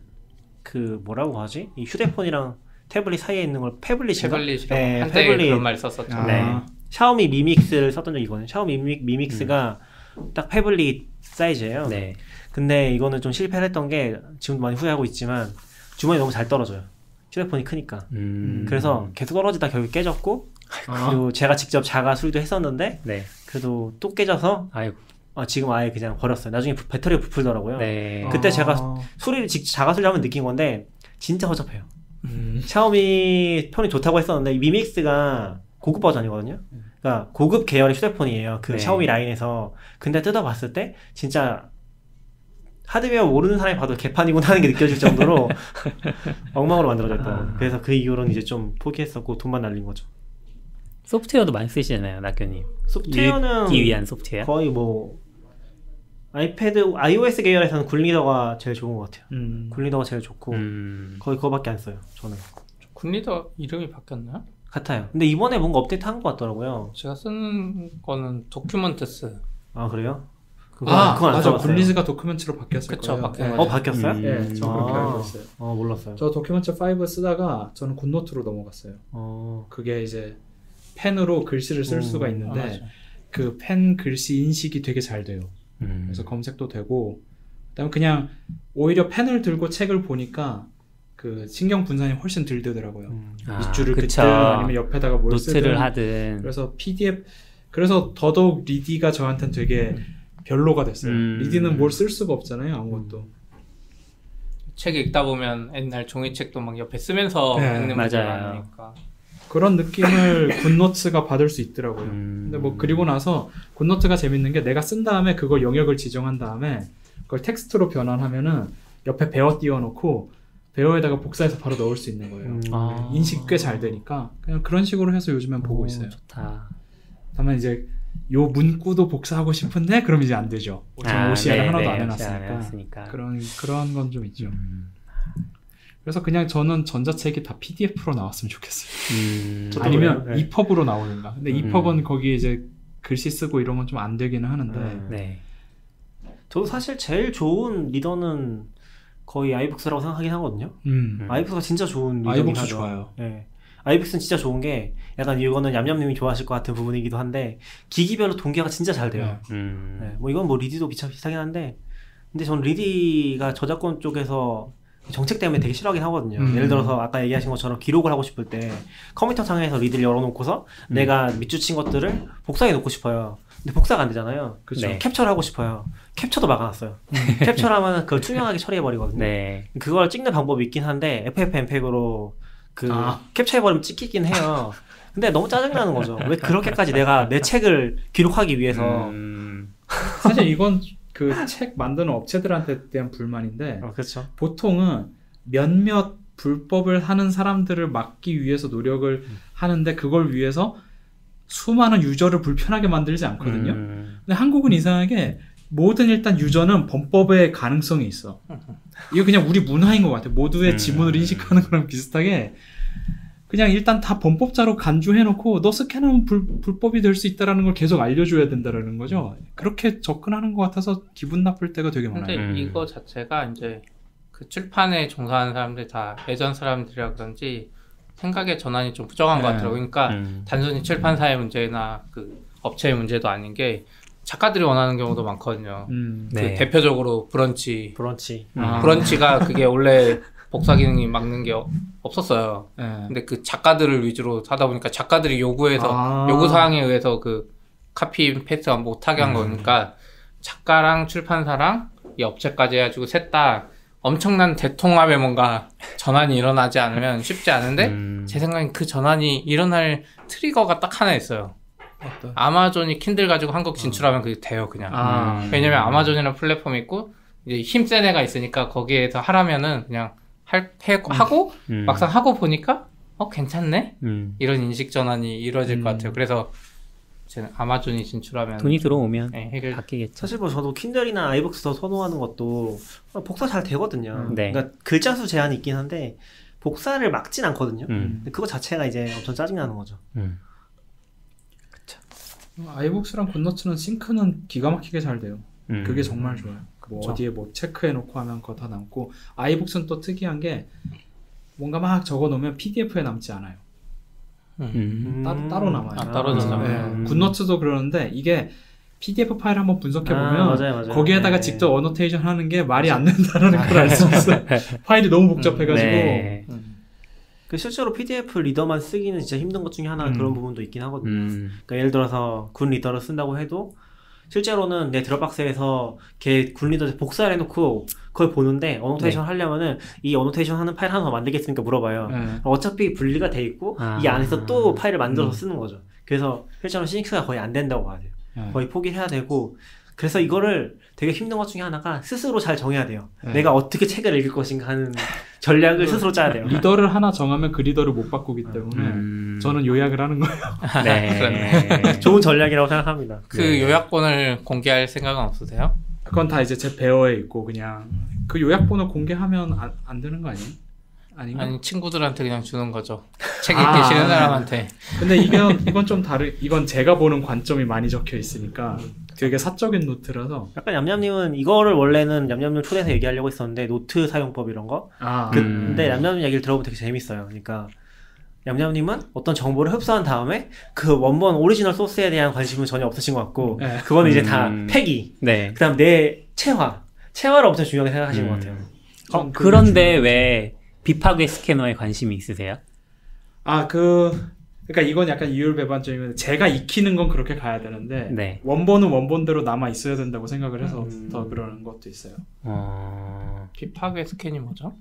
그 뭐라고 하지? 이 휴대폰이랑 태블릿 사이에 있는 걸 패블릿인가? 네, 한때 그런 말 썼었죠. 네. 샤오미 미믹스를 썼던 적이 있거든요. 샤오미 미믹스가 딱 패블릿 사이즈예요. 네. 근데 이거는 좀 실패를 했던 게 지금도 많이 후회하고 있지만 주머니 너무 잘 떨어져요. 휴대폰이 크니까. 그래서 계속 떨어지다 결국 깨졌고 그리고 제가 직접 자가 수리도 했었는데 그래도 또 깨져서 지금 아예 그냥 버렸어요. 나중에 배터리가 부풀더라고요. 네. 그때 제가 수리를 직접 자가 수리하면 느낀 건데 진짜 허접해요. 샤오미 편이 좋다고 했었는데 이 미믹스가 고급 버전이거든요. 그러니까 고급 계열의 휴대폰이에요. 그 네. 샤오미 라인에서. 근데 뜯어봤을 때 진짜 하드웨어 모르는 사람이 봐도 개판이구나 하는 게 느껴질 정도로 엉망으로 만들어져 있더라고요. 그래서 그 이후로는 이제 좀 포기했었고 돈만 날린 거죠. 소프트웨어도 많이 쓰시잖아요, 낙교님. 소프트웨어는 읽기 위한 소프트웨어. 거의 뭐 아이패드, iOS 계열에서는 굴리더가 제일 좋은 것 같아요. 굴리더가 제일 좋고 거의 그거밖에 안 써요. 저는. 굴리더 이름이 바뀌었나요? 같아요. 근데 이번에 뭔가 업데이트 한 것 같더라고요. 제가 쓰는 거는 도큐먼트스. 아 그래요? 그건 안 맞아. 써봤어요. 굴리즈가 도큐멘트로 바뀌었을 그쵸, 거예요. 바뀐 네. 거죠. 바뀌었어요? 네, 저 그렇게 아. 알고 있어요. 몰랐어요. 저 도큐멘트 5 쓰다가 저는 굿노트로 넘어갔어요. 그게 이제 펜으로 글씨를 쓸 수가 있는데 그 펜 글씨 인식이 되게 잘 돼요. 그래서 검색도 되고 그다음에 그냥 오히려 펜을 들고 책을 보니까 그 신경 분산이 훨씬 덜 되더라고요. 밑줄을 그쵸. 긋든 아니면 옆에다가 뭘 쓰든. 노트를 하든. 그래서 PDF 그래서 더더욱 리디가 저한테는 되게 별로가 됐어요. 리디는 뭘 쓸 수가 없잖아요. 아무것도. 책 읽다 보면 옛날 종이책도 막 옆에 쓰면서 네, 읽는 분들 맞아요. 많으니까. 그런 느낌을 굿노트가 받을 수 있더라고요. 근데 뭐 그리고 나서 굿노트가 재밌는 게 내가 쓴 다음에 그걸 영역을 지정한 다음에 그걸 텍스트로 변환하면은 옆에 배어 띄워놓고 배어에다가 복사해서 바로 넣을 수 있는 거예요. 인식이 꽤 잘 되니까 그냥 그런 식으로 해서 요즘엔 보고 있어요. 좋다. 다만 이제 요 문구도 복사하고 싶은데 그럼 이제 안 되죠. 저는 OCR을 하나도 안 해놨으니까 그런 건 좀 있죠. 그래서 그냥 저는 전자책이 다 PDF로 나왔으면 좋겠어요. 아니면 네. EPUB으로 나오는가. 근데 EPUB은 거기에 이제 글씨 쓰고 이런 건 좀 안 되기는 하는데. 네. 저도 사실 제일 좋은 리더는 거의 아이북스라고 생각하긴 하거든요. 아이북스가 진짜 좋은 리더긴 아이북스 하죠. 좋아요. 네. 아이북스는 진짜 좋은 게 약간 이거는 얌얌님이 좋아하실 것 같은 부분이기도 한데 기기별로 동기화가 진짜 잘 돼요. 네. 뭐 이건 뭐 리디도 비슷하긴 한데 근데 저는 리디가 저작권 쪽에서 정책 때문에 되게 싫어하긴 하거든요. 예를 들어서 아까 얘기하신 것처럼 기록을 하고 싶을 때 컴퓨터 창에서 리드를 열어놓고서 내가 밑줄 것들을 복사해 놓고 싶어요. 근데 복사가 안 되잖아요. 그렇죠. 네. 캡처를 하고 싶어요. 캡처도 막아놨어요. 캡처를 하면 그걸 투명하게 처리해버리거든요. 네. 그걸 찍는 방법이 있긴 한데 FFmpeg으로 캡처해버리면 찍히긴 해요. 근데 너무 짜증나는 거죠. 왜 그렇게까지 내가 내 책을 기록하기 위해서 사실 이건 그 책 만드는 업체들한테 대한 불만인데 그렇죠. 보통은 몇몇 불법을 하는 사람들을 막기 위해서 노력을 하는데 그걸 위해서 수많은 유저를 불편하게 만들지 않거든요. 근데 한국은 이상하게 모든 일단 유저는 범법의 가능성이 있어. 이거 그냥 우리 문화인 것 같아. 모두의 지문을 인식하는 거랑 비슷하게 그냥 일단 다 범법자로 간주해놓고 너 스캔하면 불법이 될 수 있다라는 걸 계속 알려줘야 된다라는 거죠. 그렇게 접근하는 것 같아서 기분 나쁠 때가 되게 많아요. 근데 이거 자체가 이제 그 출판에 종사하는 사람들 다 예전 사람들이라 그런지 생각의 전환이 좀 부정한 것 같더라고요. 그러니까 단순히 출판사의 문제나 그 업체의 문제도 아닌 게 작가들이 원하는 경우도 많거든요. 네. 그 대표적으로 브런치. 브런치가 그게 원래 복사 기능이 막는 게 없었어요. 근데 그 작가들을 위주로 하다 보니까 작가들이 요구해서 요구 사항에 의해서 그 카피 페이스트가 못하게 한 거니까 작가랑 출판사랑 이 업체까지 해가지고 셋 다 엄청난 대통합에 뭔가 전환이 일어나지 않으면 쉽지 않은데 제 생각엔 그 전환이 일어날 트리거가 딱 하나 있어요. 아마존이 킨들 가지고 한국 진출하면 그게 돼요 그냥. 왜냐면 아마존이라는 플랫폼이 있고 이제 힘센 애가 있으니까 거기에서 하라면은 그냥 하고 막상 하고 보니까 괜찮네? 이런 인식 전환이 이루어질 것 같아요. 그래서 저는 아마존이 진출하면 돈이 들어오면 해결 바뀌겠죠. 사실 뭐 저도 킨들이나 아이북스 더 선호하는 것도 복사 잘 되거든요. 네. 그러니까 글자 수 제한이 있긴 한데 복사를 막진 않거든요. 근데 그거 자체가 이제 엄청 짜증나는 거죠. 아이북스랑 굿노트는 싱크는 기가 막히게 잘 돼요. 그게 정말 좋아요. 뭐 어디에 뭐 체크해놓고 하면 그거 다 남고 아이북스는 또 특이한 게 뭔가 막 적어놓으면 PDF에 남지 않아요. 따로 남아요. 따로 남아요. 굿노트도 그러는데 이게 PDF 파일 한번 분석해보면 맞아요. 거기에다가 직접 어노테이션 하는 게 말이 안 된다는 걸 알 수 있어요. 파일이 너무 복잡해가지고 네. 그 실제로 PDF 리더만 쓰기는 진짜 힘든 것 중에 하나 그런 부분도 있긴 하거든요. 그러니까 예를 들어서 군 리더를 쓴다고 해도 실제로는 내 드롭박스에서 걔 군 리더 복사를 해놓고 그걸 보는데 어노테이션 하려면은 이 어노테이션 하는 파일 하나 더 만들겠습니까 물어봐요. 어차피 분리가 돼 있고 이 안에서 또 파일을 만들어서 쓰는 거죠. 그래서 실제로 시닉스가 거의 안 된다고 봐야 돼요. 거의 포기해야 되고 그래서 이거를 되게 힘든 것 중에 하나가 스스로 잘 정해야 돼요. 내가 어떻게 책을 읽을 것인가 하는 전략을 스스로 짜야 돼요. 리더를 하나 정하면 그 리더를 못 바꾸기 때문에 저는 요약을 하는 거예요. 네. 좋은 전략이라고 생각합니다. 그 요약본을 공개할 생각은 없으세요? 그건 다 이제 제 베어에 있고 그냥 그 요약본을 공개하면 안 되는 거 아니에요? 아닌가? 아니 친구들한테 그냥 주는 거죠. 책 읽기 싫은 사람한테. 근데 이건 좀 이건 제가 보는 관점이 많이 적혀 있으니까 되게 사적인 노트라서. 약간 얌얌님은 이거를 원래는 얌얌님 초대해서 얘기하려고 했었는데 노트 사용법 이런 거. 근데 얌얌님 얘기를 들어보면 되게 재밌어요. 그러니까 얌얌님은 어떤 정보를 흡수한 다음에 그 원본 오리지널 소스에 대한 관심은 전혀 없으신 것 같고 그거는 이제 다 패기. 그다음 내 체화를 엄청 중요하게 생각하시는 것 같아요. 그런데 왜 비파괴 스캐너에 관심이 있으세요? 그러니까 이건 약간 이율배반적이면 제가 익히는 건 그렇게 가야 되는데 원본은 원본대로 남아 있어야 된다고 생각을 해서 더 그러는 것도 있어요. 비파괴 스캔이 뭐죠?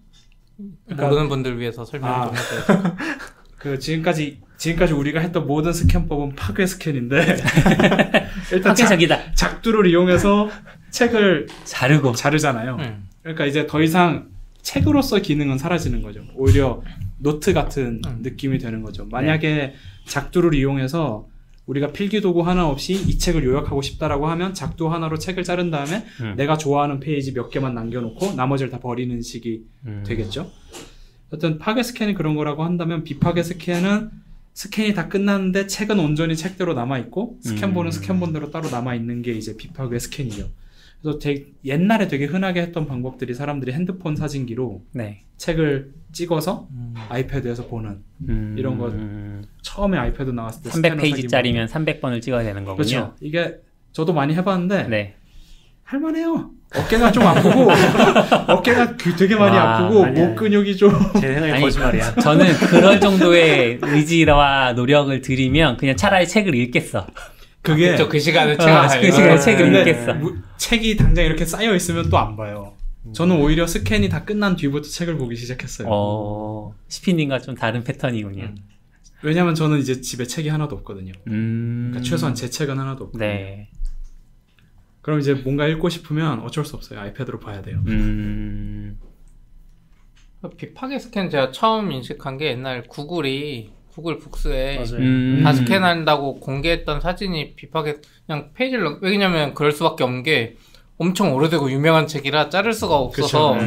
그러니까, 모르는 분들 위해서 설명 좀 해줘요. 그 지금까지 우리가 했던 모든 스캔법은 파괴 스캔인데 일단 파괴적이다. 작두를 이용해서 책을 자르잖아요. 그러니까 이제 더 이상 책으로서 기능은 사라지는 거죠. 오히려 노트 같은 느낌이 되는 거죠. 만약에 작두를 이용해서 우리가 필기도구 하나 없이 이 책을 요약하고 싶다라고 하면 작두 하나로 책을 자른 다음에 내가 좋아하는 페이지 몇 개만 남겨놓고 나머지를 다 버리는 식이 되겠죠. 어떤 파괴 스캔이 그런 거라고 한다면 비파괴 스캔은 스캔이 다 끝났는데 책은 온전히 책대로 남아있고 스캔본은 스캔본대로 따로 남아있는 게 이제 비파괴 스캔이에요. 그래서 옛날에 되게 흔하게 했던 방법들이 사람들이 핸드폰 사진기로 책을 찍어서 아이패드에서 보는 이런 거 처음에 아이패드 나왔을 때 300페이지짜리면 300번을 찍어야 되는 거군요. 그렇죠. 이게 저도 많이 해봤는데 할만해요. 어깨가 좀 아프고 어깨가 되게 많이 아프고 목 근육이 좀 제 생각에 거짓말이야. 저는 그럴 정도의 의지와 노력을 들이면 그냥 차라리 책을 읽겠어. 그게 그 시간에 책을 읽겠어. 책이 당장 이렇게 쌓여 있으면 또 안 봐요. 저는 오히려 스캔이 다 끝난 뒤부터 책을 보기 시작했어요. 시피님과 좀 다른 패턴이군요. 왜냐면 저는 이제 집에 책이 하나도 없거든요. 그러니까 최소한 제 책은 하나도 없고. 그럼 이제 뭔가 읽고 싶으면 어쩔 수 없어요. 아이패드로 봐야 돼요. 비파괴 스캔 제가 처음 인식한 게 옛날 구글 북스에 맞아요. 다 스캔한다고 공개했던 사진이 비파괴 그냥 페이지를 왜냐면 그럴 수밖에 없는 게 엄청 오래되고 유명한 책이라 자를 수가 없어서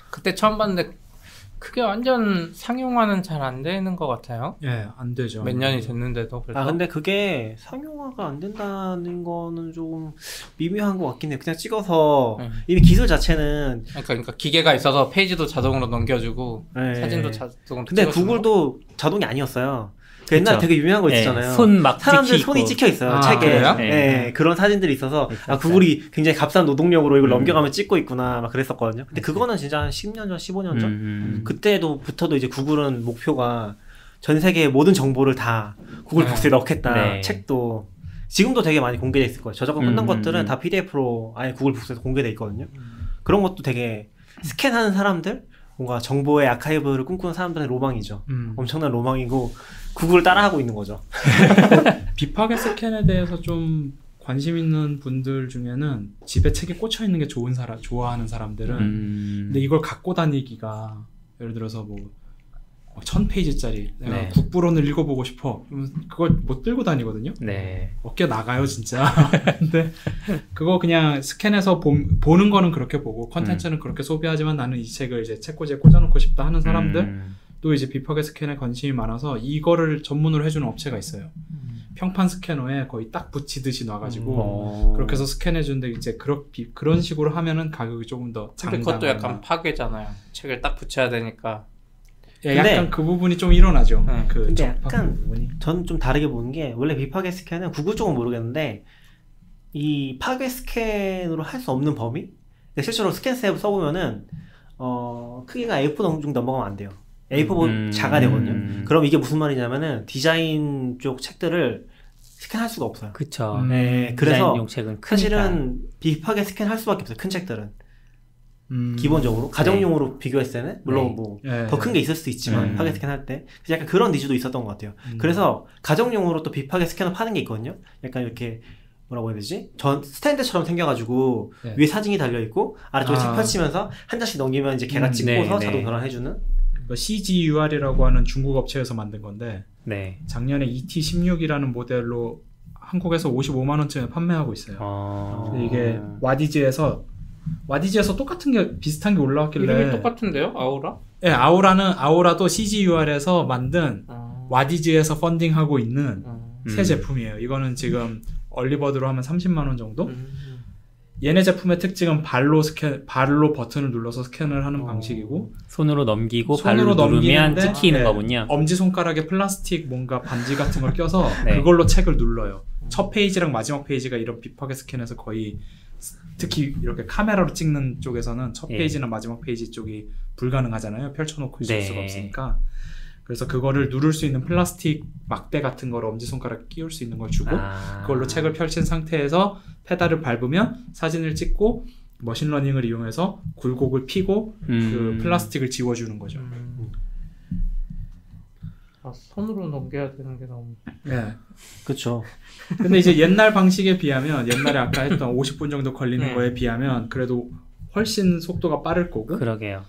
그때 처음 봤는데 그게 완전 상용화는 잘 안 되는 것 같아요. 안 되죠. 몇 년이 됐는데도. 근데 그게 상용화가 안 된다는 거는 좀 미묘한 것 같긴 해요. 그냥 찍어서 이미 기술 자체는 그러니까 기계가 있어서 페이지도 자동으로 넘겨주고 사진도 자동으로 근데 구글도 자동이 아니었어요. 그 옛날에 되게 유명한 거 있었잖아요. 사람들 손이 찍혀 있어요. 책에. 그런 사진들이 있어서 구글이 굉장히 값싼 노동력으로 이걸 넘겨가면 찍고 있구나 막 그랬었거든요. 근데 그거는 진짜 한 10년 전, 15년 전 그때부터도 이제 구글은 목표가 전 세계의 모든 정보를 다 구글 북스에 넣겠다. 책도 지금도 되게 많이 공개돼 있을 거예요. 저작권 끝난 것들은 다 PDF로 아예 구글 북스에서 공개돼 있거든요. 그런 것도 되게 스캔하는 사람들 뭔가 정보의 아카이브를 꿈꾸는 사람들의 로망이죠. 엄청난 로망이고 구글을 따라하고 있는 거죠. 비파괴 스캔에 대해서 좀 관심 있는 분들 중에는 집에 책이 꽂혀 있는 게 좋아하는 사람들은 근데 이걸 갖고 다니기가 예를 들어서 뭐 1000페이지짜리 내가 국부론을 읽어보고 싶어 그러면 그걸 못 들고 다니거든요. 어깨 나가요 진짜. 근데 그거 그냥 스캔해서 보는 거는 그렇게 보고 컨텐츠는 그렇게 소비하지만 나는 이 책을 이제 책꽂이에 꽂아놓고 싶다 하는 사람들 또 이제 비파괴 스캔에 관심이 많아서 이거를 전문으로 해주는 업체가 있어요. 평판 스캐너에 거의 딱 붙이듯이 놔가지고 그렇게 해서 스캔해주는데 이제 그런 식으로 하면은 가격이 조금 더 근데 그것도 약간 파괴잖아요. 책을 딱 붙여야 되니까. 약간 그 부분이 좀 일어나죠. 근데 약간 저는 좀 다르게 보는 게 원래 비파괴 스캔은 구글 쪽은 모르겠는데 이 파괴 스캔으로 할 수 없는 범위? 실제로 스캔 앱 써보면은 크기가 A4 정도 넘어가면 안 돼요. A4보다 작아야 되거든요. 그럼 이게 무슨 말이냐면은 디자인 쪽 책들을 스캔할 수가 없어요. 그쵸. 그래서 책은 사실은 비파괴 스캔할 수밖에 없어요. 큰 책들은. 기본적으로 가정용으로 비교했을 때는 물론 뭐 더 큰 게 있을 수도 있지만 비파게 스캔 할 때 그래서 약간 그런 니즈도 있었던 것 같아요. 그래서 가정용으로 또 비파게 스캐너 파는 게 있거든요. 약간 이렇게 뭐라고 해야 되지? 전 스탠드처럼 생겨가지고 위에 사진이 달려있고 아래쪽에 책 펼치면서 한 장씩 넘기면 이제 걔가 찍고서 자동 변환해주는 CGUR이라고 하는 중국 업체에서 만든 건데 작년에 ET16이라는 모델로 한국에서 55만 원쯤에 판매하고 있어요. 근데 이게 와디즈에서 똑같은 게 비슷한 게 올라왔길래 이름이 똑같은데요? 아우라? 네, 아우라도 CGUR에서 만든 와디즈에서 펀딩하고 있는 새 제품이에요. 이거는 지금 얼리버드로 하면 30만 원 정도? 얘네 제품의 특징은 발로 버튼을 눌러서 스캔을 하는 방식이고 손으로 넘기고 발로 누르면 찍히는 거군요. 엄지손가락에 플라스틱 뭔가 반지 같은 걸 껴서 그걸로 책을 눌러요. 첫 페이지랑 마지막 페이지가 이런 비파게 스캔에서 거의 특히 이렇게 카메라로 찍는 쪽에서는 첫 페이지나 마지막 페이지 쪽이 불가능하잖아요. 펼쳐놓고 있을 수가 없으니까. 그래서 그거를 누를 수 있는 플라스틱 막대 같은 거를 엄지손가락에 끼울 수 있는 걸 주고 그걸로 책을 펼친 상태에서 페달을 밟으면 사진을 찍고 머신러닝을 이용해서 굴곡을 피고 그 플라스틱을 지워주는 거죠. 손으로 넘겨야 되는 게 너무... 그쵸. 근데 이제 옛날 방식에 비하면 옛날에 아까 했던 50분 정도 걸리는 거에 비하면 그래도 훨씬 속도가 빠를 거고 그러게요.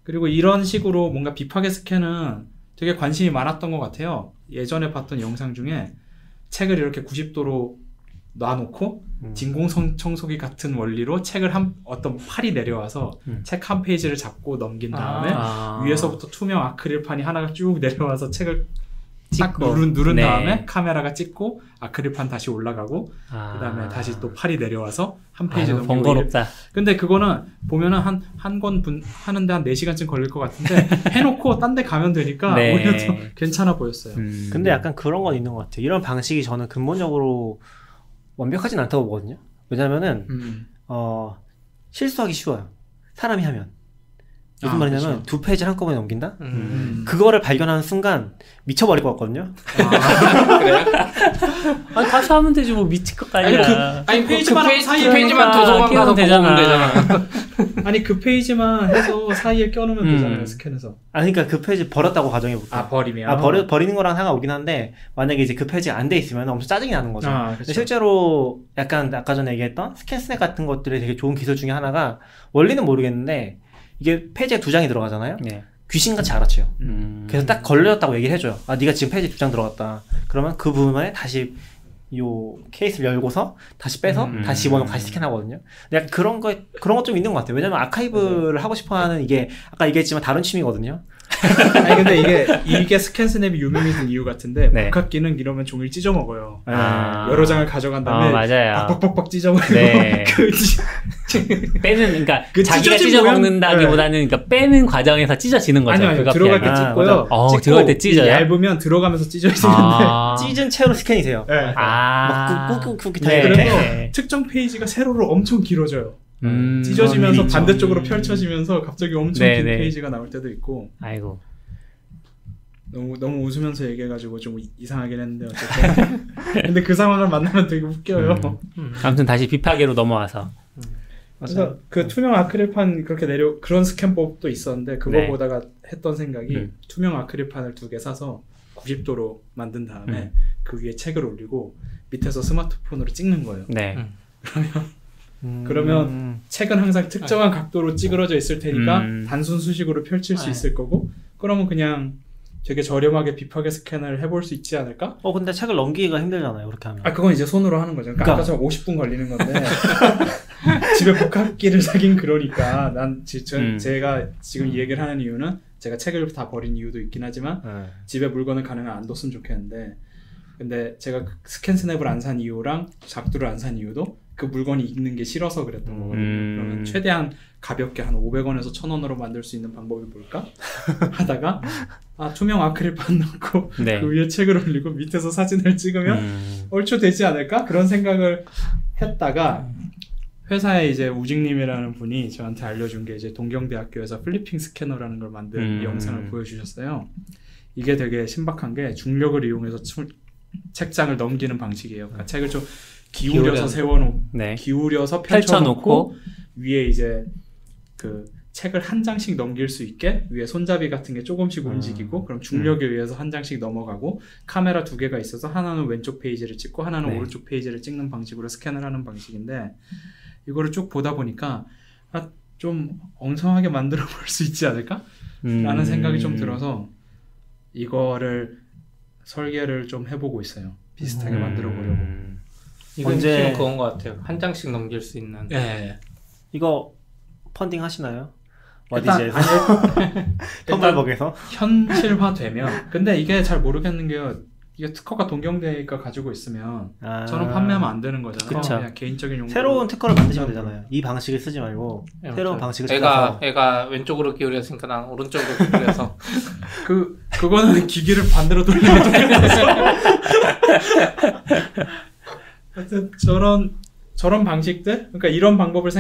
그리고 이런 식으로 뭔가 비파게 스캔은 되게 관심이 많았던 것 같아요. 예전에 봤던 영상 중에 책을 이렇게 90도로 놔놓고 진공청소기 같은 원리로 책을 어떤 팔이 내려와서 책 한 페이지를 잡고 넘긴 다음에 위에서부터 투명 아크릴판이 하나가 쭉 내려와서 책을 딱 누른 다음에 카메라가 찍고 아크릴판 다시 올라가고 그 다음에 다시 또 팔이 내려와서 한 페이지 넘기고 번거롭다. 근데 그거는 보면은 한 권 하는데 한 4시간쯤 걸릴 것 같은데 해놓고 딴 데 가면 되니까 오히려 더 괜찮아 보였어요. 근데 약간 그런 건 있는 것 같아요. 이런 방식이 저는 근본적으로 완벽하진 않다고 보거든요. 왜냐면은 실수하기 쉬워요. 사람이 하면. 무슨 말이냐면 두 페이지를 한꺼번에 넘긴다? 그거를 발견하는 순간 미쳐버릴 것 같거든요. 그래요? 아니 다시 하면 되지 뭐 미칠 것까지야. 아니 페이지만 도서관 가서 되잖아. 아니 그 페이지만 해서 사이에 껴놓으면 되잖아요. 스캔해서. 그러니까 그 페이지 버렸다고 가정해볼게요. 버리면? 버리는 거랑 상관없긴 한데 만약에 이제 그 페이지가 안 돼 있으면 엄청 짜증이 나는 거죠. 근데 실제로 약간 아까 전에 얘기했던 스캔 스냅 같은 것들이 되게 좋은 기술 중에 하나가 원리는 모르겠는데 이게 페이지에 2장이 들어가잖아요. 귀신같이 알아채요. 그래서 딱 걸렸다고 얘기를 해줘요. 네가 지금 페이지 2장 들어갔다. 그러면 그 부분에 다시 요 케이스를 열고서 다시 빼서 다시 집어넣고 다시 스캔하거든요. 근데 약간 그런 것 좀 있는 것 같아요. 왜냐면 아카이브를 하고 싶어하는 이게 아까 얘기했지만 다른 취미거든요. 아니 근데 이게 스캔 스냅이 유명해진 이유 같은데 복합기능 이러면 종이를 찢어 먹어요. 여러 장을 가져간 다음에 빡빡빡빡 찢어 먹고 빼는 그러니까 자기가 찢어 먹는다기보다는 그러니까 빼는 과정에서 찢어지는 거죠. 아니요. 들어갈 때 찢고요. 들어갈 때 찢어요. 얇으면 들어가면서 찢어지는데 찢은 채로 스캔이 돼요. 막 꾹꾹꾹 그래서 특정 페이지가 세로로 엄청 길어져요. 찢어지면서 반대쪽으로 펼쳐지면서 갑자기 엄청 긴 페이지가 나올 때도 있고. 아이고. 너무 웃으면서 얘기해가지고 좀 이상하긴 했는데 어쨌든. 근데 그 상황을 만나면 되게 웃겨요. 아무튼 다시 비파게로 넘어와서. 그래서 그 투명 아크릴판 그렇게 그런 스캔법도 있었는데 그거 보다가 했던 생각이 투명 아크릴판을 2개 사서 90도로 만든 다음에 그 위에 책을 올리고 밑에서 스마트폰으로 찍는 거예요. 그러면 책은 항상 특정한 각도로 찌그러져 있을 테니까 단순 수식으로 펼칠 수 있을 거고 그러면 그냥 되게 저렴하게 비파게 스캔을 해볼 수 있지 않을까? 근데 책을 넘기기가 힘들잖아요. 그렇게 하면. 그건 이제 손으로 하는 거죠. 그러니까 아까처럼 50분 걸리는 건데 집에 복합기를 사긴 그러니까 제가 지금 이 얘기를 하는 이유는 제가 책을 다 버린 이유도 있긴 하지만 집에 물건을 가능한 안 뒀으면 좋겠는데 근데 제가 스캔 스냅을 안 산 이유랑 작두를 안 산 이유도 그 물건이 있는 게 싫어서 그랬던 거거든요. 그러면 최대한 가볍게 한 500원에서 1000원으로 만들 수 있는 방법이 뭘까? 하다가 투명 아크릴판 넣고 그 위에 책을 올리고 밑에서 사진을 찍으면 얼추 되지 않을까? 그런 생각을 했다가 회사에 이제 우직님이라는 분이 저한테 알려준 게 이제 동경대학교에서 플리핑 스캐너라는 걸 만든 영상을 보여주셨어요. 이게 되게 신박한 게 중력을 이용해서 책장을 넘기는 방식이에요. 그러니까 책을 좀 기울여서 세워놓고 기울여서 펼쳐놓고 위에 이제 그 책을 한 장씩 넘길 수 있게 위에 손잡이 같은 게 조금씩 움직이고 그럼 중력에 의해서 한 장씩 넘어가고 카메라 2개가 있어서 하나는 왼쪽 페이지를 찍고 하나는 네. 오른쪽 페이지를 찍는 방식으로 스캔을 하는 방식인데 이거를 쭉 보다 보니까 좀 엉성하게 만들어 볼 수 있지 않을까? 라는 생각이 좀 들어서 이거를 설계를 좀 해보고 있어요. 비슷하게 만들어 보려고. 이건 언제- 지금 그건 것 같아요. 한 장씩 넘길 수 있는. 예. 이거 펀딩 하시나요? 일단 와디즈에서? 텀블벅에서? 현실화되면 근데 이게 잘 모르겠는 게요. 이게 특허가 동경대가 가지고 있으면 저는 판매하면 안 되는 거잖아요. 그쵸. 그냥 개인적인 용도. 새로운 특허를 만드시면 되잖아요. 이 방식을 쓰지 말고 네, 새로운 맞아요. 방식을 찾아서 애가 왼쪽으로 기울였으니까 난 오른쪽으로 기울여서. 그거는 기계를 반대로 돌리는 거라서. 하여튼 저런 방식들, 그러니까 이런 방법을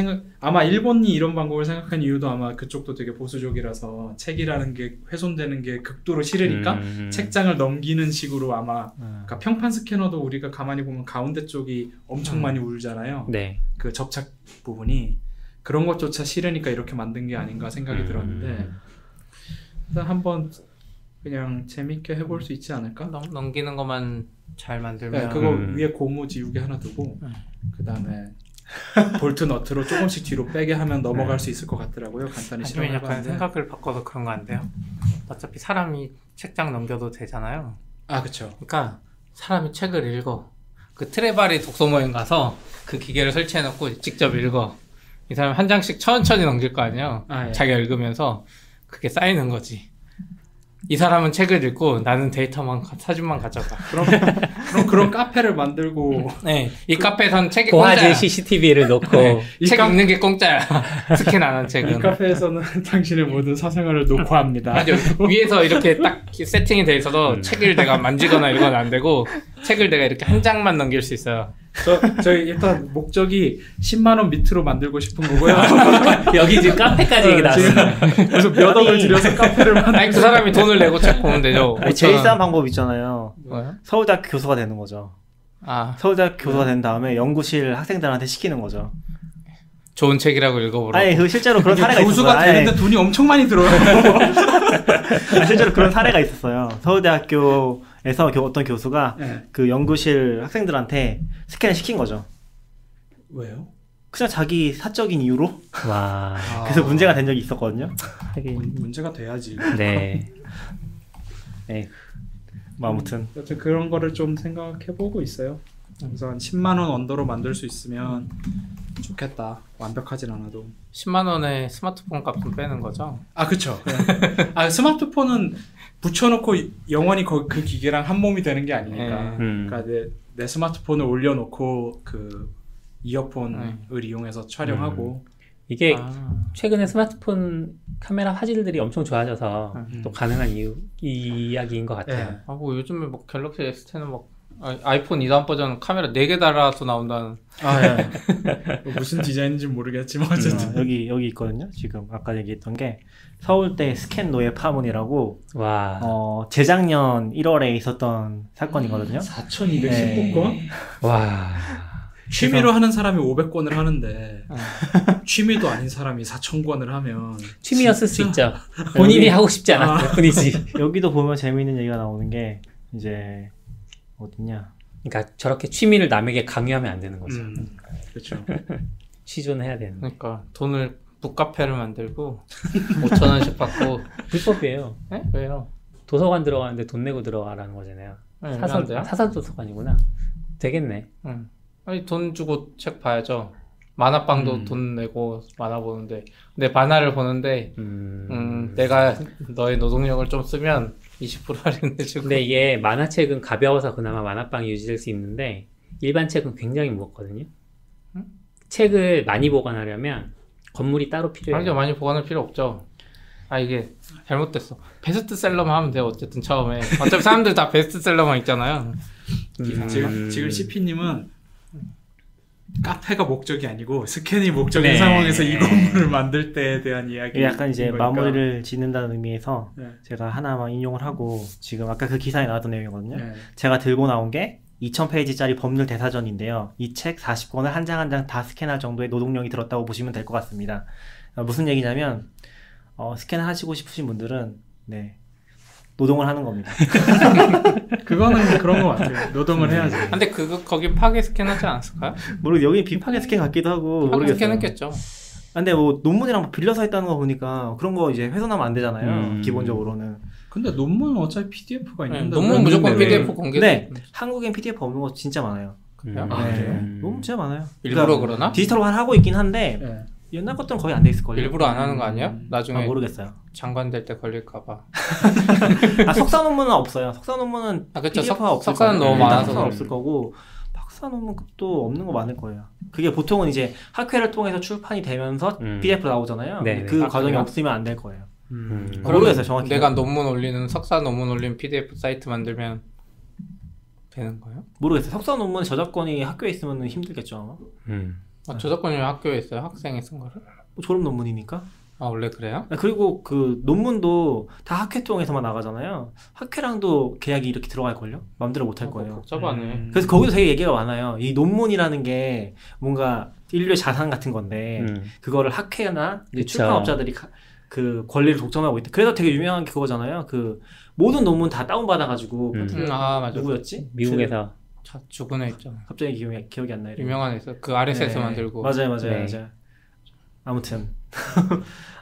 아마 일본이 이런 방법을 생각한 이유도 아마 그쪽도 되게 보수적이라서 책이라는 게 훼손되는 게 극도로 싫으니까 책장을 넘기는 식으로 아마, 그러니까 평판 스캐너도 우리가 가만히 보면 가운데 쪽이 엄청 많이 울잖아요. 네. 그 접착 부분이 그런 것조차 싫으니까 이렇게 만든 게 아닌가 생각이 들었는데 일단 한번 그냥 재밌게 해볼 수 있지 않을까? 넘기는 것만 잘 만들면. 네, 그거 위에 고무 지우개 하나 두고 그 다음에 볼트 너트로 조금씩 뒤로 빼게 하면 넘어갈 수 있을 것 같더라고요. 간단히 아니면 실험을 약간 해봤는데. 생각을 바꿔서 그런 거 안 돼요? 어차피 사람이 책장 넘겨도 되잖아요. 아 그쵸. 그러니까 사람이 책을 읽어. 그 트레바리 독서 모임 가서 그 기계를 설치해놓고 직접 읽어. 이 사람이 한 장씩 천천히 넘길 거 아니에요. 아, 예. 자기가 읽으면서 그게 쌓이는 거지. 이 사람은 책을 읽고 나는 데이터만 사진만 가져가. 그럼 그런 카페를 만들고 네, 이 카페에선 책이 고화질 공짜야. CCTV를 넣고 이 책 읽는 게 공짜야. 스캔 안 한 이 책은. 카페에서는 당신의 모든 사생활을 녹화합니다. 맞아. 위에서 이렇게 딱 세팅이 돼 있어도 책을 내가 만지거나 이런 건 안 되고 책을 내가 이렇게 한 장만 넘길 수 있어요. 저희 일단 목적이 10만 원 밑으로 만들고 싶은 거고요. 여기 지금 카페까지 얘기 나왔어요. 그래서 몇 억을 들여서 카페를 아니 그 사람이 돈을 내고 책 보면 되죠. 아니, 제일 싼 방법 있잖아요. 뭐요? 서울대학교 교수가 되는 거죠. 아, 서울대학교 교수가 된 다음에 연구실 학생들한테 시키는 거죠. 좋은 책이라고 읽어보라고. 아니 그 실제로 그런 사례가 있었어요. 교수가 되는데 돈이 엄청 많이 들어요. 실제로 그런 사례가 있었어요. 서울대학교에서 어떤 교수가 네. 그 연구실 학생들한테 스캔을 시킨 거죠. 왜요? 그냥 자기 사적인 이유로. 와. 그래서 문제가 된 적이 있었거든요. 문제가 돼야지. 네. 네. 뭐 아무튼 여튼 그런 거를 좀 생각해보고 있어요. 그래서 한 10만 원 언더로 만들 수 있으면 좋겠다. 완벽하진 않아도. 10만 원에 스마트폰 값은 빼는 거죠? 아 그쵸. 아 스마트폰은 붙여놓고 영원히 그 기계랑 한 몸이 되는 게 아니니까. 그러니까 내 스마트폰을 올려놓고 그 이어폰을 이용해서 촬영하고. 이게 최근에 스마트폰 카메라 화질들이 엄청 좋아져서 또 가능한 이야기인 것 같아요. 네. 뭐 요즘에 뭐 갤럭시 S10은 뭐 아이폰 2단 버전 카메라 4개 달아서 나온다는. 아 예. 무슨 디자인인지 모르겠지만 어쨌든. 여기 있거든요. 지금 아까 얘기했던 게 서울대 스캔 노예 파문이라고 와. 재작년 1월에 있었던 사건이거든요. 4,210건? 와. 취미로 하는 사람이 500건을 하는데 취미도 아닌 사람이 4,000건을 하면 취미였을 수 있죠. 본인이 하고 싶지 않았을 뿐이지. 여기도 보면 재미있는 얘기가 나오는 게 이제 어딨냐. 그러니까 저렇게 취미를 남에게 강요하면 안 되는 거죠. 그렇죠. 취존해야 되는. 그러니까 돈을 북카페를 만들고 5,000원씩 받고. 불법이에요. 네? 왜요? 도서관 들어가는데 돈 내고 들어가라는 거잖아요. 네, 사설 도서관이구나. 되겠네. 아니 돈 주고 책 봐야죠. 만화방도 돈 내고 만화 보는데, 근데 만화를 보는데 내가 너의 노동력을 좀 쓰면 20% 할인해주고. 근데 이게 만화책은 가벼워서 그나마 만화방이 유지될 수 있는데 일반 책은 굉장히 무겁거든요. 책을 많이 보관하려면 건물이 따로 필요해요. 아니죠, 많이 보관할 필요 없죠. 아 이게 잘못됐어. 베스트셀러만 하면 돼요. 어쨌든 처음에 어차피 사람들 다 베스트셀러만 있잖아요. 지금 CP님은 카페가 목적이 아니고 스캔이 목적인 네. 상황에서 이 건물을 만들 때에 대한 이야기. 약간 이제 마무리를 짓는다는 의미에서 네. 제가 하나만 인용을 하고 지금 아까 그 기사에 나왔던 내용이거든요. 네. 제가 들고 나온 게 2000페이지짜리 법률 대사전인데요. 이 책 40권을 한 장 한 장 다 스캔할 정도의 노동력이 들었다고 보시면 될 것 같습니다. 무슨 얘기냐면 스캔을 하시고 싶으신 분들은 네 노동을 하는 겁니다. 그거는 그런 것 같아요. 노동을 해야지. 근데 거기 파괴 스캔하지 않았을까요? 모르겠 여기 비파괴 스캔 같기도 하고 파괴 모르겠어요. 스캔했겠죠. 근데 뭐 논문이랑 빌려서 했다는 거 보니까 그런 거 이제 훼손하면 안 되잖아요. 기본적으로는. 근데 논문은 어차피 PDF가 있는데. 논문 무조건 PDF 공개. 네. 한국엔 PDF 없는 거 진짜 많아요. 그래요? 논문 진짜 많아요. 일부러 그러나? 디지털화 하고 있긴 한데 네. 옛날 것들은 거의 안 돼 있을걸요. 일부러 안 하는 거 아니야? 나중에 모르겠어요. 장관 될 때 걸릴까봐. 석사 논문은 없어요. 석사 논문은 그쵸. PDF가 없을 석사는 거예요. 너무 많아서 석사는 없을 거고 박사 논문급도 없는 거 많을 거예요. 그게 보통은 이제 학회를 통해서 출판이 되면서 PDF로 나오잖아요. 네, 그 네. 과정이 없으면 안 될 거예요. 모르겠어요 정확히. 내가 논문 올리는 석사 논문 올린 PDF 사이트 만들면 되는 거예요? 모르겠어요. 석사 논문 저작권이 학교에 있으면 힘들겠죠 아마. 저작권이 학교에 있어요? 학생이 쓴 거를? 졸업 논문이니까. 아 원래 그래요? 그리고 그 논문도 다 학회 통해서만 나가잖아요. 학회랑도 계약이 이렇게 들어갈걸요? 마음대로 못 할 거예요. 복잡하네. 그래서 거기도 되게 얘기가 많아요. 이 논문이라는 게 뭔가 인류의 자산 같은 건데 그거를 학회나 이제 출판업자들이 그 권리를 독점하고 있다. 그래서 되게 유명한 게 그거잖아요. 그 모든 논문 다 다운받아가지고 아 맞아. 누구였지? 미국에서 죽은 애 있잖아. 갑자기 기억이 안 나요. 유명한 애 있어. 그 RSS 네. 만들고. 맞아요. 네. 아무튼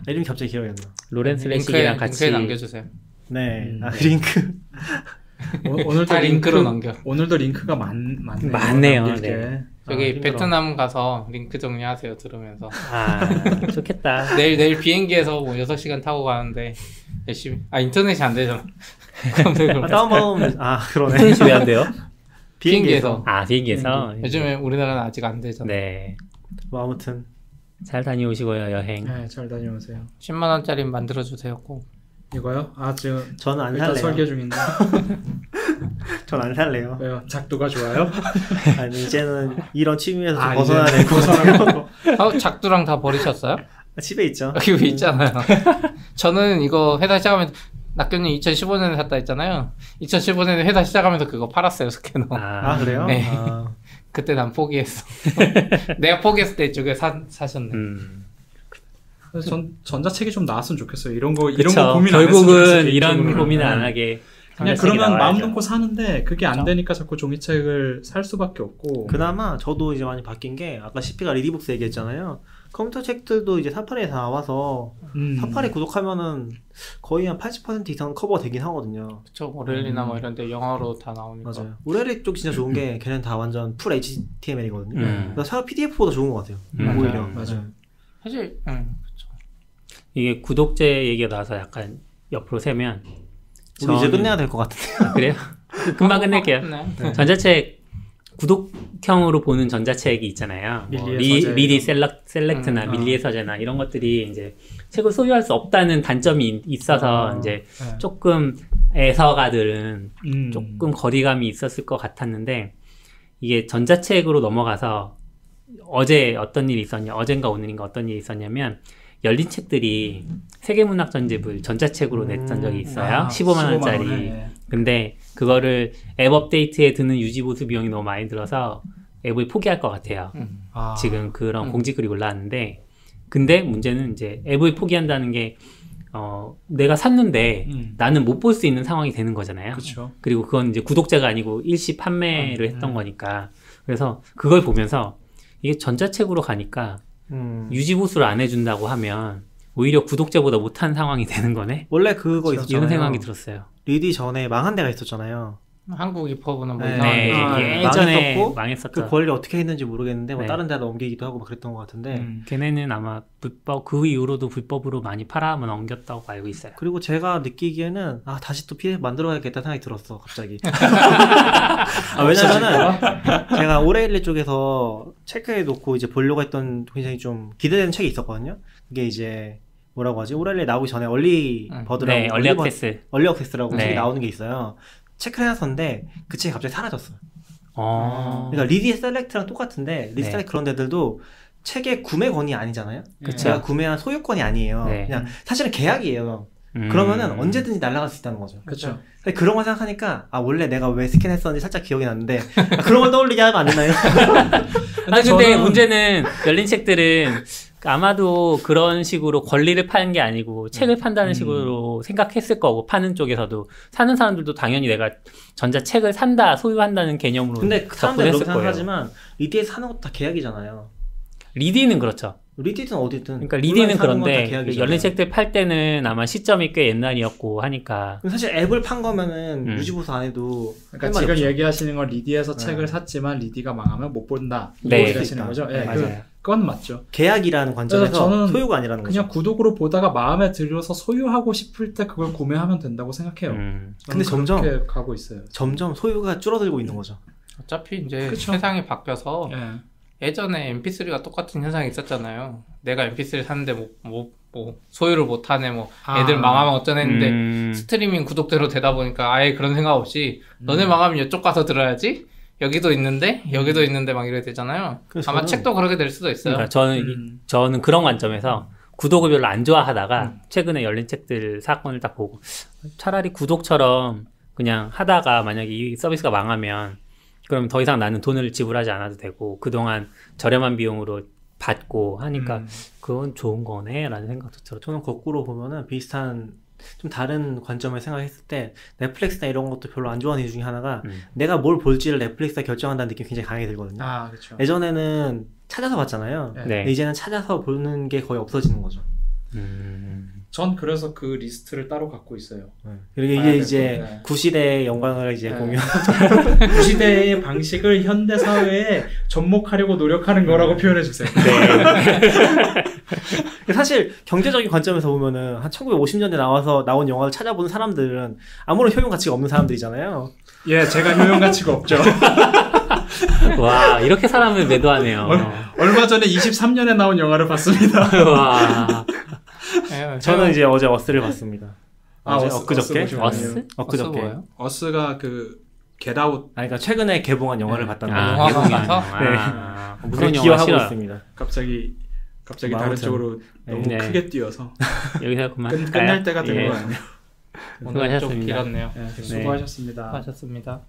이름이 갑자기 기억이 안 나. 로렌스 레식이랑 같이 링크에 남겨주세요. 네. 링크. 오늘도 다 링크로 남겨. 오늘도 링크가 많네요. 많네요. 남길 게. 네. 저기 힘들어. 베트남 가서 링크 정리하세요 들으면서. 좋겠다. 내일 비행기에서 뭐 6시간 타고 가는데 열심히. 인터넷이 안 되잖아. 다운받으면 그러네. 인터넷이 왜 안 돼요? 비행기에서. 비행기에서. 요즘에 우리나라는 아직 안 되잖아. 네. 뭐 아무튼 잘 다녀오시고요 여행. 네, 잘 다녀오세요. 10만 원짜리 만들어 주세요 꼭. 이거요? 지금 저는 안 일단 살래요. 설계 중인데. 전 안 살래요. 왜요? 작두가 좋아요? 아니 이제는 이런 취미에서 좀 이제 벗어나야 될 것 같아요. 작두랑 다 버리셨어요? 집에 있죠. 여기 왜 있잖아요. 저는 이거 회사 시작하면서 낙교님 2015년에 샀다 했잖아요. 2015년에 회사 시작하면서 그거 팔았어요 스캐너. 그래요? 네. 그때 난 포기했어. 내가 포기했을 때 이쪽에 사셨네. 그래서 전 전자책이 좀 나왔으면 좋겠어요. 이런 거 그쵸. 고민 안 했으면 결국은 좋겠어요, 이런 개인적으로는. 고민을 안 하게. 그냥 전자책이 그러면 마음 나와야죠. 놓고 사는데 그게 안 그쵸. 되니까 자꾸 종이책을 살 수밖에 없고. 그나마 저도 이제 많이 바뀐 게 아까 CP가 리디북스 얘기했잖아요. 컴퓨터 책들도 이제 사파리에서 나와서 사파리 구독하면은 거의 한 80% 이상 커버가 되긴 하거든요. 그쵸. 오렐리나 뭐 이런 데 영어로 다 나오니까. 맞아요. 오렐리 쪽 진짜 좋은 게 걔는 다 완전 풀 HTML이거든요. 그래서 차라리 PDF보다 좋은 것 같아요. 오히려. 맞아요. 사실 그쵸. 이게 구독제 얘기가 나와서 약간 옆으로 세면 우리 이제 끝내야 될 것 같은데. 그래요? 금방 끝낼게요. 네. 전자책 구독형으로 보는 전자책이 있잖아요. 밀리의 서재. 미리 셀렉트나 밀리의 서재나 이런 것들이 이제 책을 소유할 수 없다는 단점이 있어서 이제 네. 조금 애서가들은 조금 거리감이 있었을 것 같았는데 이게 전자책으로 넘어가서 어제 어떤 일이 있었냐, 어젠가 오늘인가 어떤 일이 있었냐면 열린 책들이 세계문학 전집을 전자책으로 냈던 적이 있어요. 15만 원짜리. 네. 근데 그거를 앱 업데이트에 드는 유지보수 비용이 너무 많이 들어서 앱을 포기할 것 같아요. 지금 그런 공지글이 올라왔는데 근데 문제는 이제 앱을 포기한다는 게 내가 샀는데 나는 못 볼 수 있는 상황이 되는 거잖아요. 그쵸. 그리고 그건 이제 구독자가 아니고 일시 판매를 했던 거니까 그래서 그걸 보면서 이게 전자책으로 가니까 유지보수를 안 해준다고 하면 오히려 구독자보다 못한 상황이 되는 거네. 원래 그거 있었잖아요. 이런 생각이 들었어요. 리디 전에 망한 데가 있었잖아요. 한국 이퍼브는 뭐 네. 이상한 데. 예전에 망했었고, 망했었죠. 그 권리를 어떻게 했는지 모르겠는데 뭐 네. 다른 데다 옮기기도 하고 막 그랬던 것 같은데 걔네는 아마 불법 그 이후로도 불법으로 많이 팔아만 옮겼다고 알고 있어요. 그리고 제가 느끼기에는 다시 또 PDF 만들어야겠다 생각이 들었어 갑자기. 왜냐면은 제가 오레일리 쪽에서 체크해 놓고 이제 보려고 했던 굉장히 좀 기대되는 책이 있었거든요. 그게 이제 뭐라고 하지? 오레일리 나오기 전에 얼리 버드라고 네, 얼리 액세스. 얼리 액세스라고 네. 책이 나오는 게 있어요. 체크를 해놨었는데 그 책이 갑자기 사라졌어요. 어. 그러니까 리디 셀렉트랑 똑같은데 리디 네. 셀렉트 그런 데들도 책의 구매권이 아니잖아요. 그쵸. 제가 구매한 소유권이 아니에요. 네. 그냥 사실은 계약이에요. 그러면은 언제든지 날아갈 수 있다는 거죠. 그렇죠. 근데 그런 걸 생각하니까 원래 내가 왜 스캔했었는지 살짝 기억이 났는데 그런 걸 떠올리게 하면 안 되나요? 근데 문제는 열린 책들은 아마도 그런 식으로 권리를 파는 게 아니고 책을 판다는 식으로 생각했을 거고, 파는 쪽에서도 사는 사람들도 당연히 내가 전자책을 산다, 소유한다는 개념으로 근데 사람들이 접근했을 그렇게 거예요. 생각하지만 리디에서 사는 것도 다 계약이잖아요. 리디는 그렇죠. 리디든 어디든. 그러니까 리디는 온라인 사는 건다 그런데 계약이잖아요. 열린 책들 팔 때는 아마 시점이 꽤 옛날이었고 하니까. 사실 앱을 판 거면은 유지보수 안 해도 그러니까 할 말이 지금 없죠. 얘기하시는 건 리디에서 책을 샀지만 리디가 망하면 못 본다. 네. 이거 얘기하시는 거죠? 예, 맞아요. 그건 맞죠. 계약이라는 관점에서 그래서 저는 소유가 아니라는 거죠. 그냥 구독으로 보다가 마음에 들어서 소유하고 싶을 때 그걸 구매하면 된다고 생각해요. 근데 저는 점점 그렇게 가고 있어요. 점점 소유가 줄어들고 있는 거죠. 어차피 이제 그쵸. 세상이 바뀌어서 예. 예전에 MP3가 똑같은 현상이 있었잖아요. 내가 MP3를 샀는데 소유를 못하네, 애들 망하면 어쩌냈는데 스트리밍 구독대로 되다 보니까 아예 그런 생각 없이 너네 망하면 이쪽 가서 들어야지. 여기도 있는데 막 이래 되잖아요. 아마 저는- 책도 그렇게 될 수도 있어요. 그러니까 저는 그런 관점에서 구독을 별로 안 좋아하다가 최근에 열린 책들 사건을 딱 보고 차라리 구독처럼 그냥 하다가 만약에 이 서비스가 망하면 그럼 더 이상 나는 돈을 지불하지 않아도 되고 그동안 저렴한 비용으로 받고 하니까 그건 좋은 거네 라는 생각도 들었죠. 저는 거꾸로 보면은 비슷한 좀 다른 관점을 생각했을 때 넷플릭스나 이런 것도 별로 안 좋아하는 이유 중에 하나가 내가 뭘 볼지를 넷플릭스가 결정한다는 느낌이 굉장히 강하게 들거든요. 아, 그렇죠. 예전에는 찾아서 봤잖아요. 네. 네. 근데 이제는 찾아서 보는 게 거의 없어지는 거죠. 전 그래서 그 리스트를 따로 갖고 있어요. 그리고 봐야 이게 될 이제 건데. 구시대의 영광을 이제 네. 공유. 구시대의 방식을 현대 사회에 접목하려고 노력하는 거라고 표현해 주세요. 사실 경제적인 관점에서 보면은 한 1950년대 나온 영화를 찾아보는 사람들은 아무런 효용 가치가 없는 사람들이잖아요. 예, 제가 효용 가치가 없죠. 와 이렇게 사람을 매도하네요. 얼마 전에 23년에 나온 영화를 봤습니다. 와 예, 저는 이제 어제 어스를 봤습니다. 어제 어스 엊그저께? 보시면 어스? 엊그저께. 뭐예요? 어스가 그 겟아웃 그러니까 최근에 개봉한 영화를 봤다는 거죠. 영화관 개봉이 가서? 아니구나. 그걸 무슨 영화 기여하고 싫어. 있습니다. 갑자기 다른 아무튼. 쪽으로 너무 네. 크게 뛰어서 여기서 그만 끝날 때가 된 예. 거 아니에요? 오늘 좀 수고하셨습니다. 길었네요. 네, 수고하셨습니다. 수고하셨습니다.